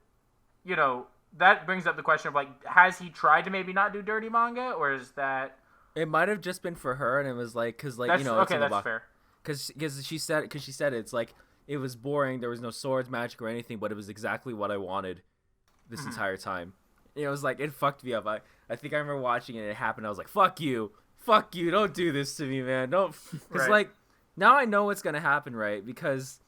that brings up the question of like, has he tried to maybe not do dirty manga, or is that? It might have just been for her, and it was like because like that's, okay, that's fair. Because she said it's like it was boring. There was no swords, magic, or anything, but it was exactly what I wanted this entire time. It was like it fucked me up. I think I remember watching it. And it happened. I was like, fuck you, don't do this to me, man. Don't. Because like now I know what's gonna happen, right? Because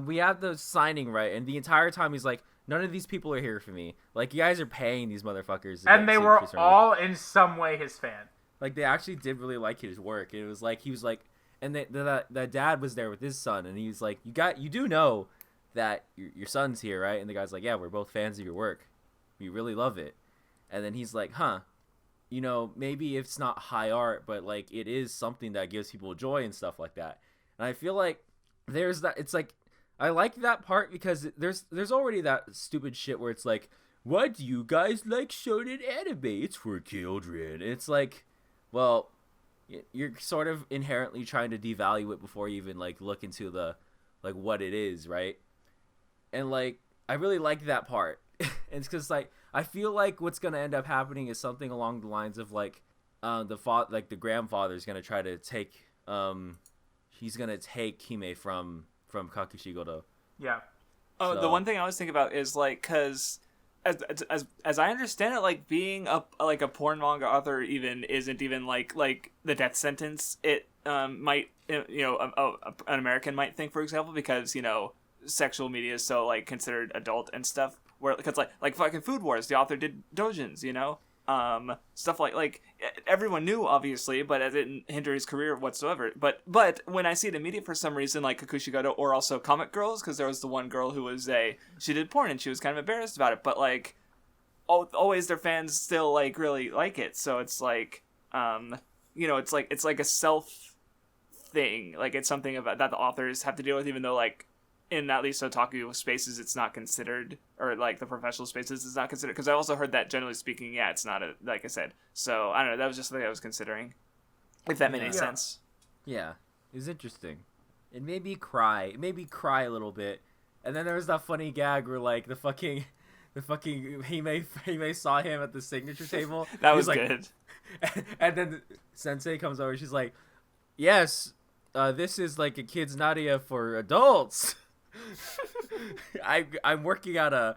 we have the signing, right, and the entire time he's like, none of these people are here for me. Like you guys are paying these motherfuckers, and they were all in some way his fan. Like they actually did really like his work. It was like he was like, and the dad was there with his son, and he was like, you do know that your son's here, right? And the guy's like, yeah, we're both fans of your work, we really love it. And then he's like, maybe it's not high art, but like it is something that gives people joy and stuff like that. And I feel like there's that. It's like I like that part because there's already that stupid shit where it's like, why do you guys like shonen anime? It's for children. And it's like, well, you're sort of inherently trying to devalue it before you even like look into the like what it is, right? And like I really like that part. It's because like I feel like what's gonna end up happening is something along the lines of like the grandfather's gonna try to take he's gonna take Hime from Kakushi Goto. Yeah. Oh, the one thing I was thinking about is like because as I understand it, like being a porn manga author even isn't even like the death sentence. It might an American might think, for example, because sexual media is so like considered adult and stuff. Where because like fucking Food Wars, the author did dojins, stuff like everyone knew obviously, but it didn't hinder his career whatsoever. But when I see it in media for some reason, like Kakushi Goto or also comic girls, because there was the one girl who was she did porn and she was kind of embarrassed about it, but like always their fans still like really like it. So it's like it's like a self thing, like it's something about that the authors have to deal with, even though like in at least otaku spaces it's not considered, or like the professional spaces it's not considered, because I also heard that generally speaking it's not like I said. So I don't know, that was just something I was considering, if that made any sense. Yeah, it was interesting. It made me cry a little bit. And then there was that funny gag where like the fucking Hime saw him at the signature table. That was like, good. And then Sensei comes over, she's like, yes, this is like a kid's Nadia for adults. I'm working at a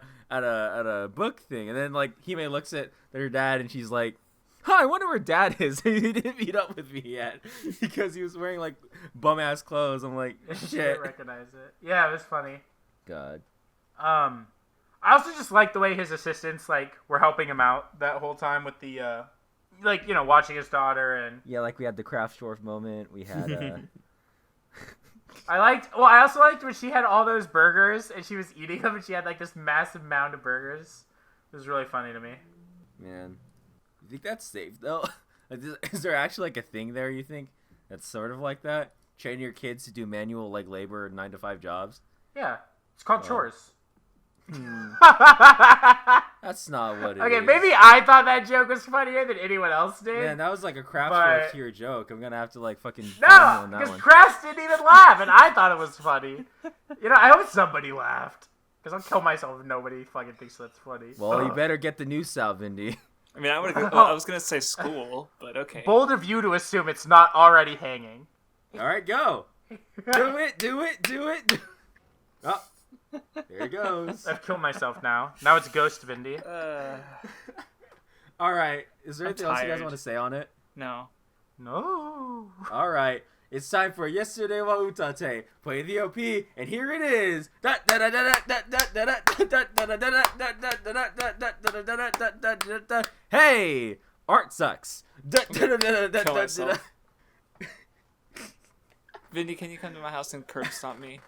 book thing. And then like Hime looks at their dad and she's like, huh, I wonder where dad is. He didn't meet up with me yet because he was wearing like bum ass clothes. I'm like, shit. Didn't recognize it. Yeah, it was funny. God. I also just like the way his assistants like were helping him out that whole time with the watching his daughter. And Yeah, like we had the Craftsdwarf moment. We had I also liked when she had all those burgers and she was eating them and she had like this massive mound of burgers. It was really funny to me. Man, you think that's safe though? Is there actually like a thing there, you think, that's sort of like that? Train your kids to do manual like labor 9-to-5 jobs? Yeah, it's called chores. That's not what it is. Okay, maybe I thought that joke was funnier than anyone else did. Man, that was like a Craftsdwarf tier joke. I'm gonna have to like fucking No, because Crafts didn't even laugh, and I thought it was funny. I hope somebody laughed. Because I'll kill myself if nobody fucking thinks that's funny. Well, you better get the noose out, Vindy. I mean, I was gonna say school, but okay. Bold of you to assume it's not already hanging. All right, go. Do it. Oh, there it goes. I've killed myself now. Now it's Ghost Vindy. All right. Is there I'm anything else you guys tired. want to say on it? No. No. All right. It's time for Yesterday wa Utate. Play the OP, and here it is. Hey, art sucks. Kill myself. Vindy, can you come to my house and curb stomp me?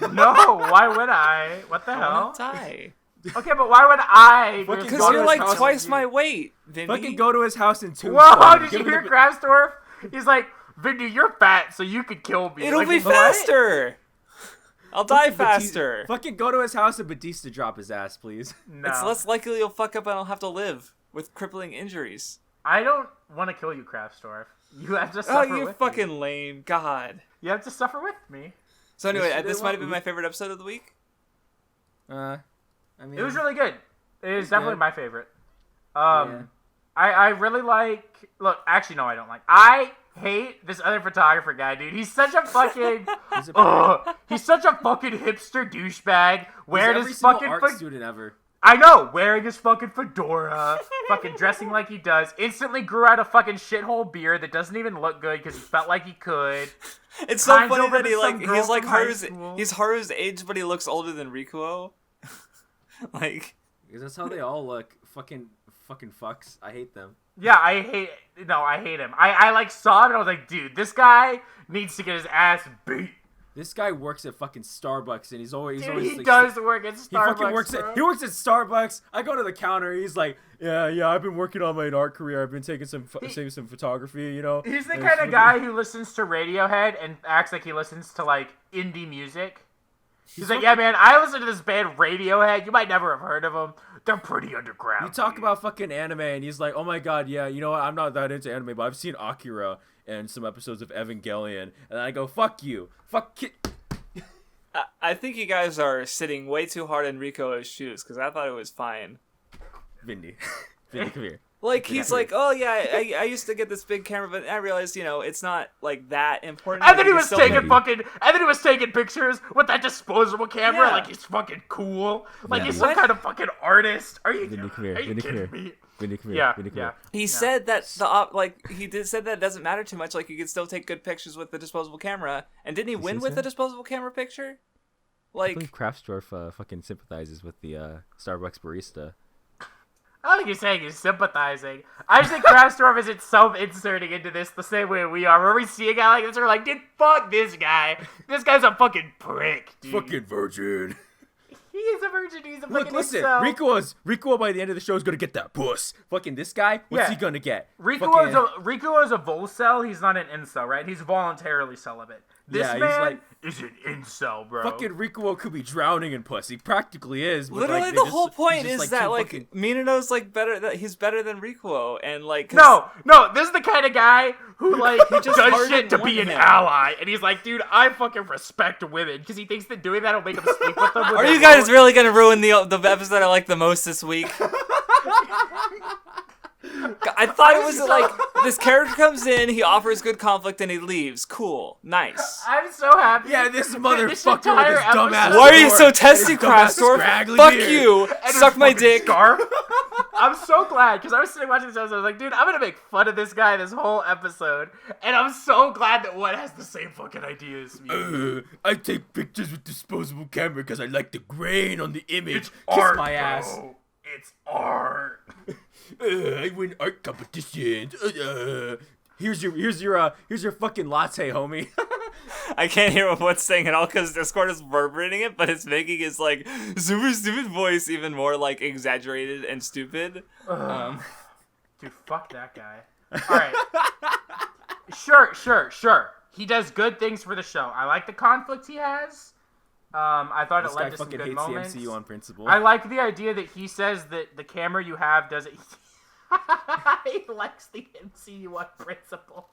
No, why would I? What the I hell? wanna die. Okay, but why would I? Fucking Because go to you're his like house twice and my weight, Vindy. Fucking go to his house in two. Whoa, did you hear Craftsdwarf? He's like, Vindy, you're fat, so you could kill me. It'll like, be what? faster. I'll die faster. Fucking go to his house and Batista drop his ass, please. No. It's less likely you'll fuck up and I'll have to live with crippling injuries. I don't want to kill you, Craftsdwarf. You have to Oh, suffer you with fucking me. lame. God. You have to suffer with me. So anyway, Yesterday this wa- might have been my favorite episode of the week. I mean, It was really good. It is definitely good. my favorite. Yeah. I really like... Look, actually, no, I don't like... I hate this other photographer guy, dude. He's such a fucking... he's such a fucking hipster douchebag. Wearing every his single fucking... art student ever. I know, wearing his fucking fedora, fucking dressing like he does, instantly grew out a fucking shithole beard that doesn't even look good because he felt like he could. It's so Pines funny over that to he some like girl he's like from high Haru's school. he's Haru's age, but he looks older than Rikuo. Like, Because that's how they all look. Fucking fucks. I hate them. Yeah, I hate him. I like saw him and I was like, dude, this guy needs to get his ass beat. This guy works at fucking Starbucks, and he's always He like, does work at Starbucks. He fucking works bro. at Starbucks. I go to the counter. He's like, yeah. I've been working on my art career. I've been taking some photography. He's the And kind of guy who listens to Radiohead and acts like he listens to like indie music. He's like, yeah, man, I listen to this band Radiohead. You might never have heard of them. They're pretty underground. You talk about fucking anime, and he's like, oh my god, yeah, you know what? I'm not that into anime, but I've seen Akira and some episodes of Evangelion, and I go, fuck you, fuck it. I think you guys are sitting way too hard in Riko's shoes because I thought it was fine. Vindy, come here. Like, he's like, oh yeah, I used to get this big camera, but I realized, it's not like that important. And then he Like, was still taking maybe- and then he was taking pictures with that disposable camera, Yeah. like he's fucking cool, like he's Yeah. some What? kind of fucking artist. Are you Vindy, come here. Are you Vindy, come kidding here. me? Vindy, come here. Yeah, Vindy, come yeah. here. He said that said that it doesn't matter too much. Like, you could still take good pictures with the disposable camera. And didn't he win said with so? the disposable camera picture? I Like, believe Craftsdwarf fucking sympathizes with the Starbucks barista. I don't think you're saying he's sympathizing. I just think Craftsdwarf isn't self-inserting into this the same way we are. Where we see a guy like this, we're like, dude, fuck this guy. This guy's a fucking prick, dude. Fucking virgin. He is a virgin. He's a fucking Look, listen. incel. Rico by the end of the show is gonna get that puss. Fucking this guy. What's he gonna get? Rico is a volcel. He's not an incel, right? He's voluntarily celibate. This man is an incel, bro. Fucking Rico could be drowning in pussy. Practically is. But Literally, like, the whole point is that fucking... Minato's like better. That he's better than Rikuo, and like no, this is the kind of guy who like just does shit to be an him. ally, and he's like, dude, I fucking respect women because he thinks that doing that will make him sleep with them. Are you guys really gonna ruin the episode I like the most this week? I thought it was like this character comes in, he offers good conflict, and he leaves. Cool, nice. I'm so happy. Yeah, this motherfucker with his entire dumbass. Why are you so testy, Craftsdwarf? Fuck you. Suck my dick. Scarf. I'm so glad because I was sitting watching this episode. I was like, dude, I'm gonna make fun of this guy this whole episode, and I'm so glad that one has the same fucking idea as me. I take pictures with disposable camera because I like the grain on the image. It's Kiss art, my ass. bro. It's art. I win art competitions. Here's your fucking latte, homie. I can't hear what's saying at all because Discord is reverberating it, but it's making his like super stupid voice even more like exaggerated and stupid. Dude, fuck that guy. All right. Sure. He does good things for the show. I like the conflict he has. I thought it led to some good moments. This guy fucking hates the MCU on principle. I like the idea that he says that the camera you have doesn't. He likes the MCU on principle.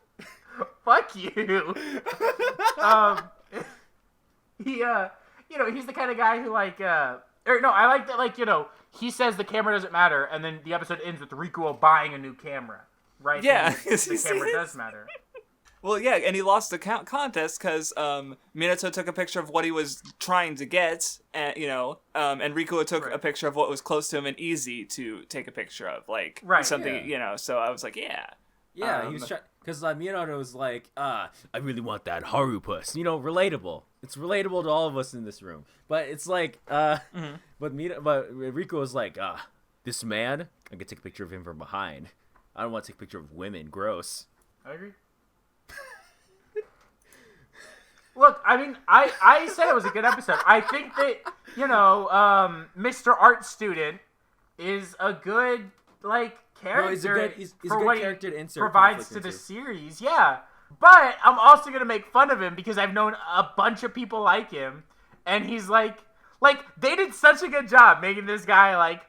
Fuck you. He's the kind of guy who I like that, he says the camera doesn't matter, and then the episode ends with Rikuo buying a new camera, right? Yeah. The camera does matter. Well, yeah, and he lost the contest because Minato took a picture of what he was trying to get, and and Rikuo took a picture of what was close to him and easy to take a picture of, something, So I was like, yeah. Yeah, he was trying because Minato was like, I really want that Haru puss. Relatable. It's relatable to all of us in this room. But it's like, but Rikuo was like, this man, I can take a picture of him from behind. I don't want to take a picture of women. Gross. I agree. Look, I mean, I said it was a good episode. I think that, Mr. Art Student is a good, character he's a good what character he to insert provides to into the series. Yeah. But I'm also going to make fun of him because I've known a bunch of people like him. And he's they did such a good job making this guy,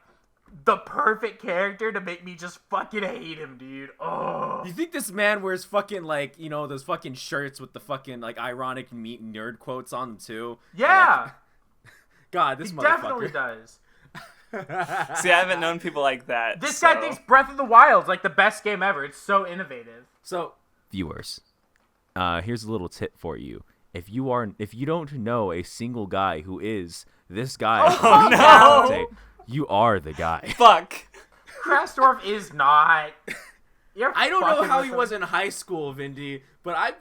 the perfect character to make me just fucking hate him, dude. Oh. You think this man wears fucking those fucking shirts with the fucking ironic meat nerd quotes on them too? Yeah. God, this he motherfucker definitely does. See, I haven't known people like that. This guy thinks Breath of the Wild's the best game ever. It's so innovative. So, viewers, here's a little tip for you. If you don't know a single guy who is this guy, no. You are the guy. Fuck. Craftsdwarf is not. I don't know how he was in high school, Vindy, but I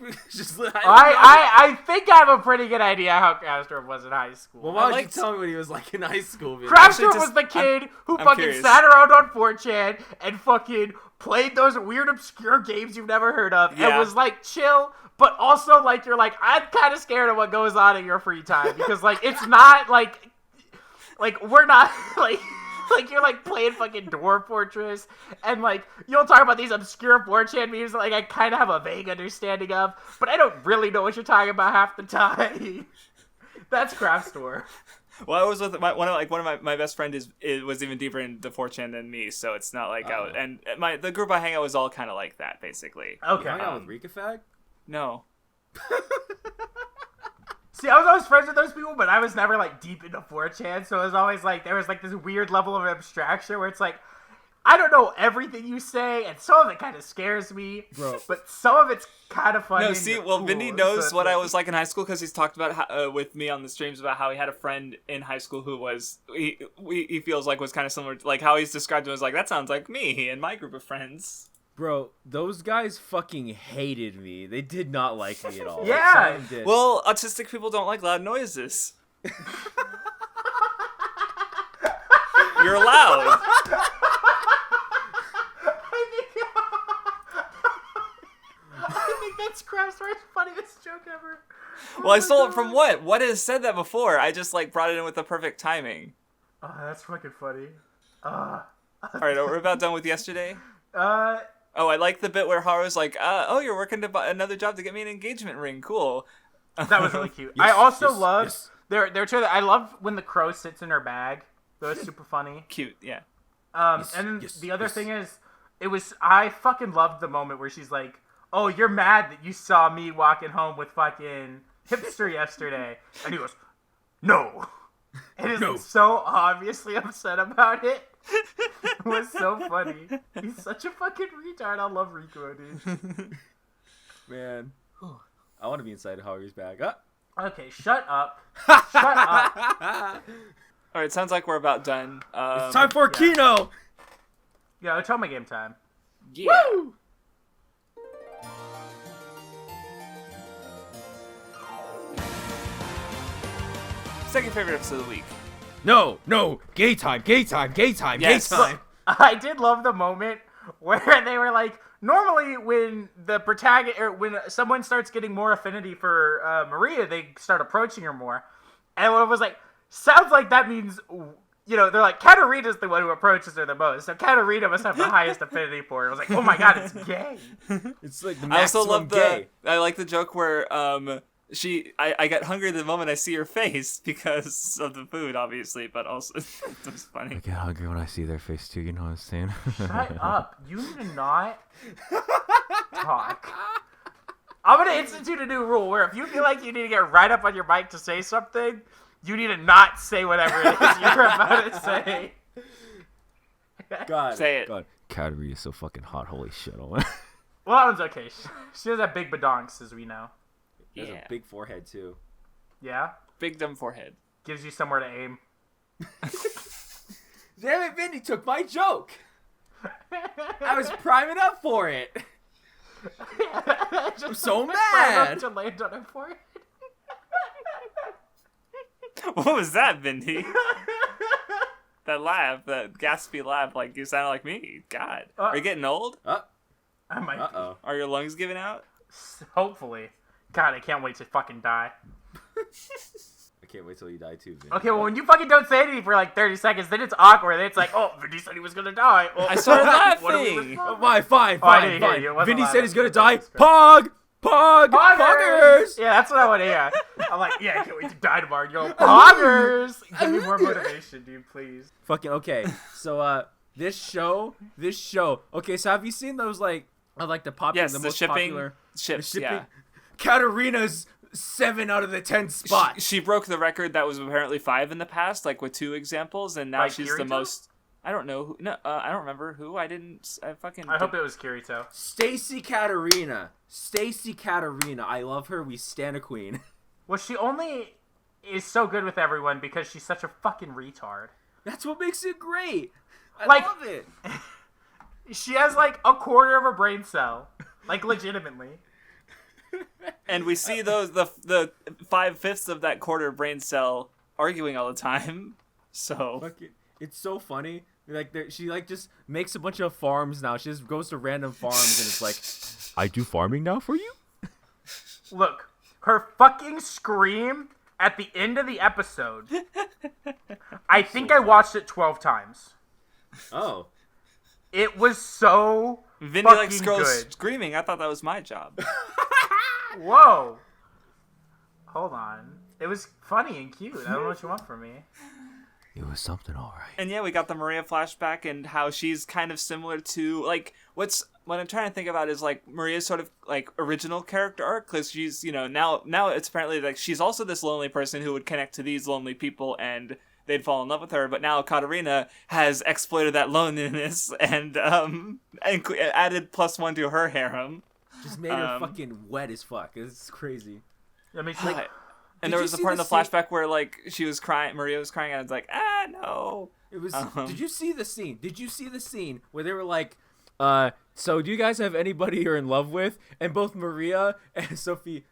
think I have a pretty good idea how Craftsdwarf was in high school. Well, why don't you tell me what he was like in high school, Vindy? Craftsdwarf was the kid who I'm fucking curious. sat around on 4chan and fucking played those weird, obscure games you've never heard of and was chill, but also you're I'm kind of scared of what goes on in your free time because it's not we're not you're playing fucking Dwarf Fortress and you'll talk about these obscure 4chan memes that I kind of have a vague understanding of, but I don't really know what you're talking about half the time. That's Craftsdwarf. Well, I was with one of my best friend was even deeper into 4chan than me, so it's not out. And the group I hang out was all kind of like that, basically. Okay. You hang out with Rika Fag? No. See, I was always friends with those people, but I was never deep into 4chan, so it was always there was this weird level of abstraction where it's I don't know everything you say, and some of it kind of scares me, but some of it's kind of funny. No, see, well, Vindy knows what I was like in high school because he's talked about how, with me on the streams about how he had a friend in high school who was he feels was kind of similar, how he's described him as that sounds like me and my group of friends. Bro, those guys fucking hated me. They did not like me at all. Yeah. Well, autistic people don't like loud noises. You're loud. That's Craftsdwarf's funniest joke ever. Well, I stole it from what? What has said that before? I just like brought it in with the perfect timing. Oh, that's fucking funny. All right, we're about done with yesterday. Uh, Oh, I like the bit where Haru's like, "Oh, you're working another job to get me an engagement ring. Cool." that was really cute. Yes, I also yes, love yes. their trailer. I love when the crow sits in her bag. That was super funny. Cute, yeah. Yes, And then yes, the other yes. thing is, I fucking loved the moment where she's like, "Oh, you're mad that you saw me walking home with fucking hipster yesterday," and he goes, "No." And is No. so obviously upset about it. It was so funny. He's such a fucking retard. I love Rico, dude. Man, I want to be inside Haru's bag. Ah. Okay, shut up. Shut up. All right, sounds like we're about done. It's time for Kino. Yeah, Otome game time. Yeah. Woo! Second favorite episode of the week. No, gay time, Yes. gay time. I did love the moment where they were like, normally when the protagonist or when someone starts getting more affinity for Maria, they start approaching her more. And it was like, sounds like that means, you know, they're like, Katarina's the one who approaches her the most. So Katarina must have the highest affinity for her. I was like, oh my god, it's gay. It's like the I also maximum love gay. I like the joke where I get hungry the moment I see her face because of the food, obviously, but also it was funny. I get hungry when I see their face too. You know what I'm saying? Shut up. You need to not talk. I'm going to institute a new rule where if you feel like you need to get right up on your mic to say something, you need to not say whatever it is you're about to say. God, Say it. God, Katarina is so fucking hot. Holy shit! Well, that one's okay. She has that big badonks, as we know. She has Yeah. a big forehead too. Yeah? Big dumb forehead. Gives you somewhere to aim. Damn it, Vindy took my joke. I was priming up for it. I'm so mad. To land on her forehead. What was that, Vindy? That laugh, that gaspy laugh, like you sounded like me. God. Are you getting old? I might be. Uh-oh. Are your lungs giving out? Hopefully. God, I can't wait to fucking die. I can't wait till you die too, Vindy. Okay, well, when you fucking don't say anything for like 30 seconds, then it's awkward. Then it's like, oh, Vindy said he was gonna die. Oh, I started what do we laughing. respond? Fine, I didn't hear fine. you. It wasn't Vindy loud. said he's gonna die. Jesus Christ. Poggers! Yeah, that's what I want to hear. I'm like, yeah, I can't wait to die tomorrow. Yo, poggers! Give me more motivation, dude, please. Fucking okay. So this show. Okay, so have you seen those like the popular, Yes, the the most shipping popular ships, the yeah. Katarina's 7 out of the 10 spots. She broke the record that was apparently 5 in the past, like with 2 examples, and now Like she's the Kirito? most. I don't know who. No, I don't remember who. I hope it was Kirito. Stacy Katarina. I love her. We stan a queen. Well, she only is so good with everyone because she's such a fucking retard. That's what makes it great. I Like- love it. She has like a quarter of a brain cell. Like, legitimately. And we see those the 5/5 of that quarter brain cell arguing all the time. So Fucking, it's so funny. Like she like just makes a bunch of farms now. She just goes to random farms and it's like, I do farming now for you. Look, her fucking scream at the end of the episode. I think I watched it 12 times. Oh, It was so Vindy fucking likes girls good. screaming. I thought that was my job. Whoa. Hold on. It was funny and cute. I don't know what you want from me. it was something, all right. And yeah, we got the Maria flashback and how she's kind of similar to like what I'm trying to think about is like Maria's sort of like original character arc because she's now it's apparently like she's also this lonely person who would connect to these lonely people and they'd fall in love with her. But now Katarina has exploited that loneliness and added +1 to her harem. Just made her fucking wet as fuck. It's crazy. I mean, Like, and Did there you was a see part in the the scene- flashback where like she was crying, Maria was crying, and I was like, no. It was. Uh-huh. Did you see the scene? Did you see the scene where they were like, so do you guys have anybody you're in love with? And both Maria and Sophia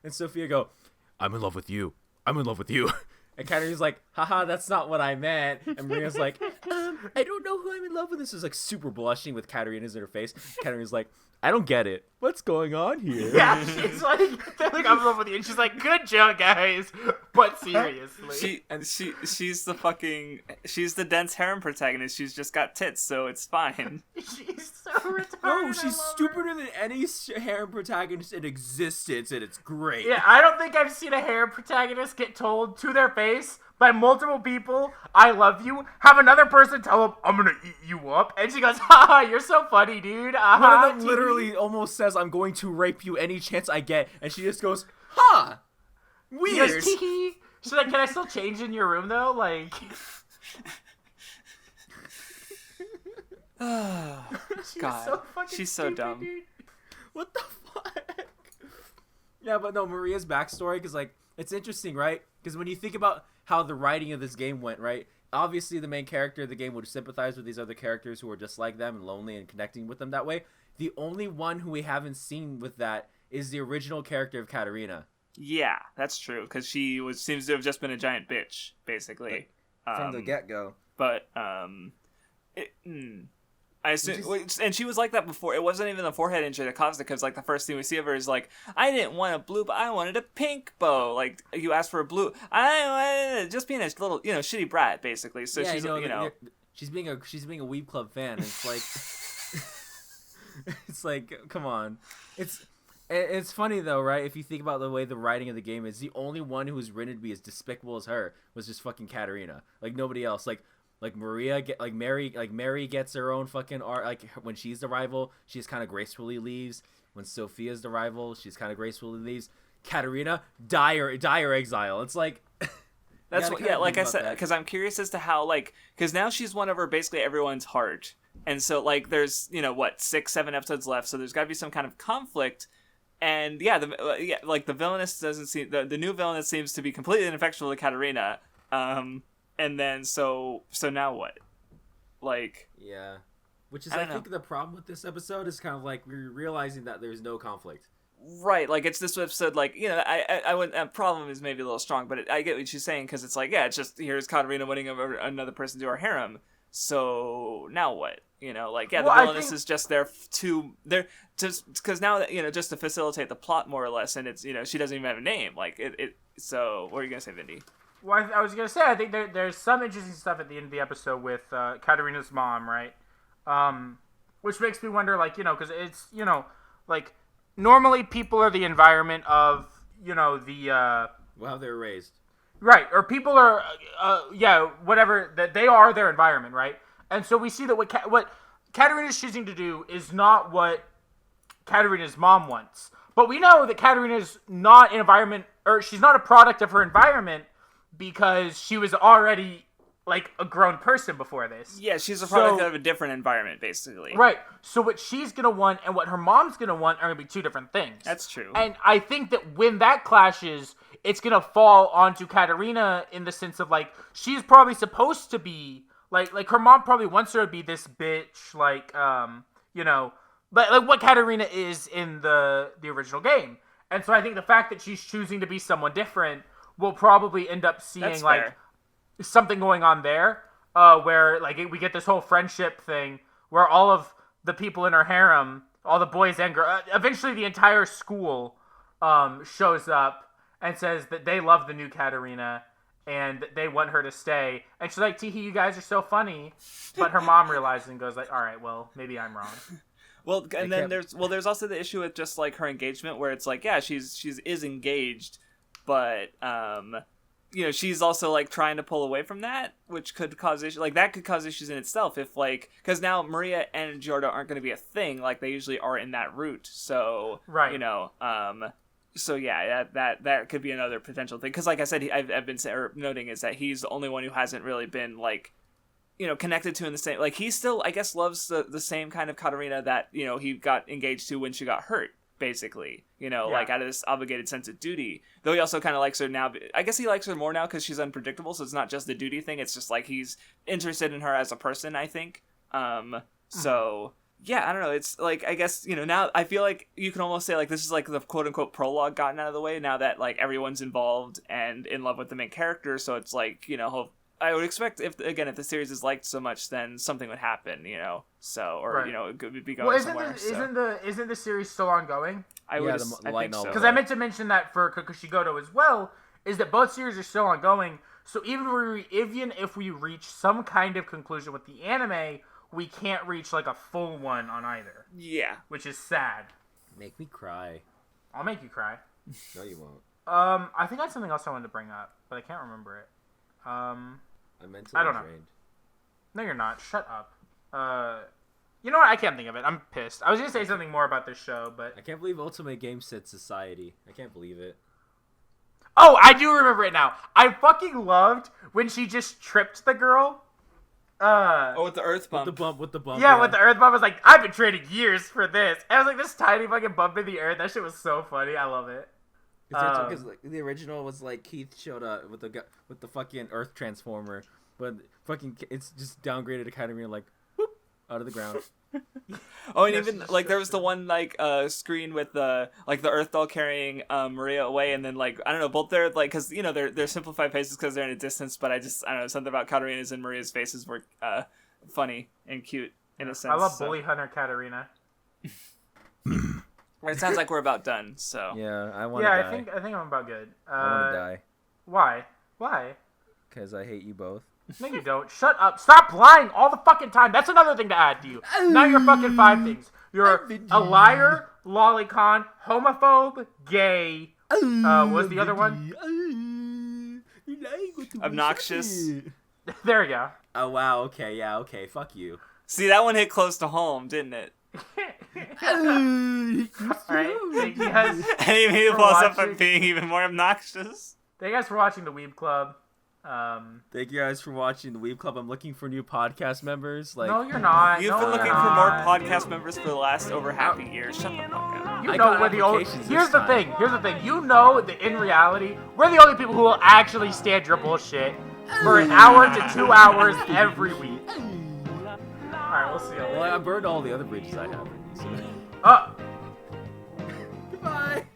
go, I'm in love with you. I'm in love with you. And Katarina's like, haha, that's not what I meant. And Maria's like, I don't know who I'm in love with. This is like super blushing with Katarina's in her face. Katarina's like, I don't get it. What's going on here? Yeah, she's like, they're like, I'm in love with you, and she's like, good joke, guys, but seriously. She's the dense harem protagonist. She's just got tits, so it's fine. She's so retarded. No, she's stupider than any harem protagonist in existence, and it's great. Yeah, I don't think I've seen a harem protagonist get told to their face by multiple people, I love you, have another person tell them, I'm gonna eat you up, and she goes, haha, you're so funny, dude. One of them literally almost says, I'm going to rape you any chance I get, and she just goes, huh, weird. Goes, she's like, can I still change in your room, though? Like... God, she's so dumb. Dude. What the fuck? Yeah, but no, Maria's backstory, because, like, it's interesting, right? Because when you think about how the writing of this game went, right? Obviously, the main character of the game would sympathize with these other characters who are just like them and lonely and connecting with them that way. The only one who we haven't seen with that is the original character of Katarina. Yeah, that's true, because she seems to have just been a giant bitch, basically. From the get-go. But, I assume, and she was like that before. It wasn't even the forehead injury that caused it, because like the first thing we see of her is like, I didn't want a blue, but I wanted a pink bow. Like you asked for a blue, I just being a little, shitty brat basically. So yeah, she's, she's being a Weeb Club fan. And it's like, it's like, come on, it's funny though, right? If you think about the way the writing of the game is, the only one who was written to be as despicable as her was just fucking Katarina. Like nobody else. Like Mary gets her own fucking art. Like when she's the rival, she just kind of gracefully leaves. When Sophia's the rival, she's kind of gracefully leaves. Katarina, dire exile. It's like that's what, yeah. Like I said, because I'm curious as to how, because now she's won over basically everyone's heart, and so like there's 6-7 episodes left, so there's got to be some kind of conflict. And the villainess doesn't seem the new villainess seems to be completely ineffectual to Katarina. And then, so now what? Yeah. Which is, I think, the problem with this episode is kind of like we're realizing that there's no conflict. Right, it's this episode, I wouldn't, problem is maybe a little strong, but I get what she's saying, because it's it's just, here's Katarina winning over another person to our harem, so now what? The villainess is just there because now, just to facilitate the plot, more or less, and it's, she doesn't even have a name, so, what are you going to say, Vindy? Well, I was going to say, I think there's some interesting stuff at the end of the episode with Katarina's mom, right? Which makes me wonder, because it's, normally people are the environment of, the... Well, how they're raised. Right, or people are, whatever, that they are their environment, right? And so we see that what Katarina's choosing to do is not what Katarina's mom wants. But we know that Katarina's not an environment, or she's not a product of her environment, because she was already, a grown person before this. Yeah, she's a product of a different environment, basically. Right. So what she's going to want and what her mom's going to want are going to be two different things. That's true. And I think that when that clashes, it's going to fall onto Katarina in the sense of, she's probably supposed to be, her mom probably wants her to be this bitch, like what Katarina is in the original game. And so I think the fact that she's choosing to be someone different will probably end up seeing something going on there, where we get this whole friendship thing where all of the people in her harem, all the boys and girls, eventually the entire school shows up and says that they love the new Katarina and they want her to stay. And she's like, Teehee, you guys are so funny. But her mom realizes and goes all right, well, maybe I'm wrong. Well, and then there's also the issue with just her engagement, where it's she's engaged, but she's also trying to pull away from that, which could cause issues. That could cause issues in itself if because now Maria and Giorgio aren't going to be a thing like they usually are in that route. So right, so yeah, that could be another potential thing. Because like I said, I've been noting is that he's the only one who hasn't really been connected to in the same, he still, I guess, loves the same kind of Katarina that, he got engaged to when she got hurt, basically, out of this obligated sense of duty. Though he also kind of likes her now. I guess he likes her more now because she's unpredictable, so it's not just the duty thing. It's just, he's interested in her as a person, I think. So, yeah, I don't know. It's, I guess, now I feel like you can almost say, this is, the quote-unquote prologue gotten out of the way now that, everyone's involved and in love with the main character, so it's, I would expect if the series is liked so much, then something would happen, So, or Right. it could be going somewhere. Isn't the series still ongoing? I Yeah, would. the I light think so. novel. Because I meant to mention that for Kakushi Goto as well, is that both series are still ongoing. So even if we reach some kind of conclusion with the anime, we can't reach like a full one on either, Yeah. which is sad. Make me cry. I'll make you cry. No, you won't. I think I had something else I wanted to bring up, but I can't remember it. I'm mentally I don't know. drained. No, you're not. Shut up. You know what? I can't think of it. I'm pissed. I was gonna say something more about this show, but I can't believe Ultimate Game said Society. I can't believe it. oh, I do remember it now. I fucking loved when she just tripped the girl. With the earth bump. With the bump. Yeah, with the earth bump. I was like, I've been training years for this. And I was like, this tiny fucking bump in the earth. That shit was so funny. I love it. Because like, the original was like Keith showed up with the fucking Earth Transformer, but fucking it's just downgraded to kind of like whoop out of the ground. Oh, and even like there was the one like screen with the Earth doll carrying Maria away, and then like I don't know, both their like because they're simplified faces because they're in a distance, but I don't know, something about Katarina's and Maria's faces were funny and cute in a sense. I love Bully Hunter Katarina. It sounds like we're about done. So Yeah, I want to die. I think I'm about good. I want to die Why? because I hate you both. No, you don't. Shut up. Stop lying all the fucking time. That's another thing to add to you. Not your fucking 5 things. You're a liar, lolicon, homophobe, gay. What was the other one? obnoxious. There we go. Oh wow. Okay. Yeah. Okay. Fuck you. See, that one hit close to home, didn't it? Alright, thank you guys. And he made it For blows up watching. by being even more obnoxious. Thank you guys for watching the Weeb Club. Thank you guys for watching the Weeb Club. I'm looking for new podcast members. Like, No, you're not. You've No, been you're looking for more not. podcast members for the last over half a year. Shut the fuck up. You I know got we're the only. applications Here's this the time. thing. Here's the thing. You know that in reality, we're the only people who will actually stand your bullshit for an hour to 2 hours every week. All right, we'll see you well, later. I burned all the other bridges I have. So. Oh. Goodbye.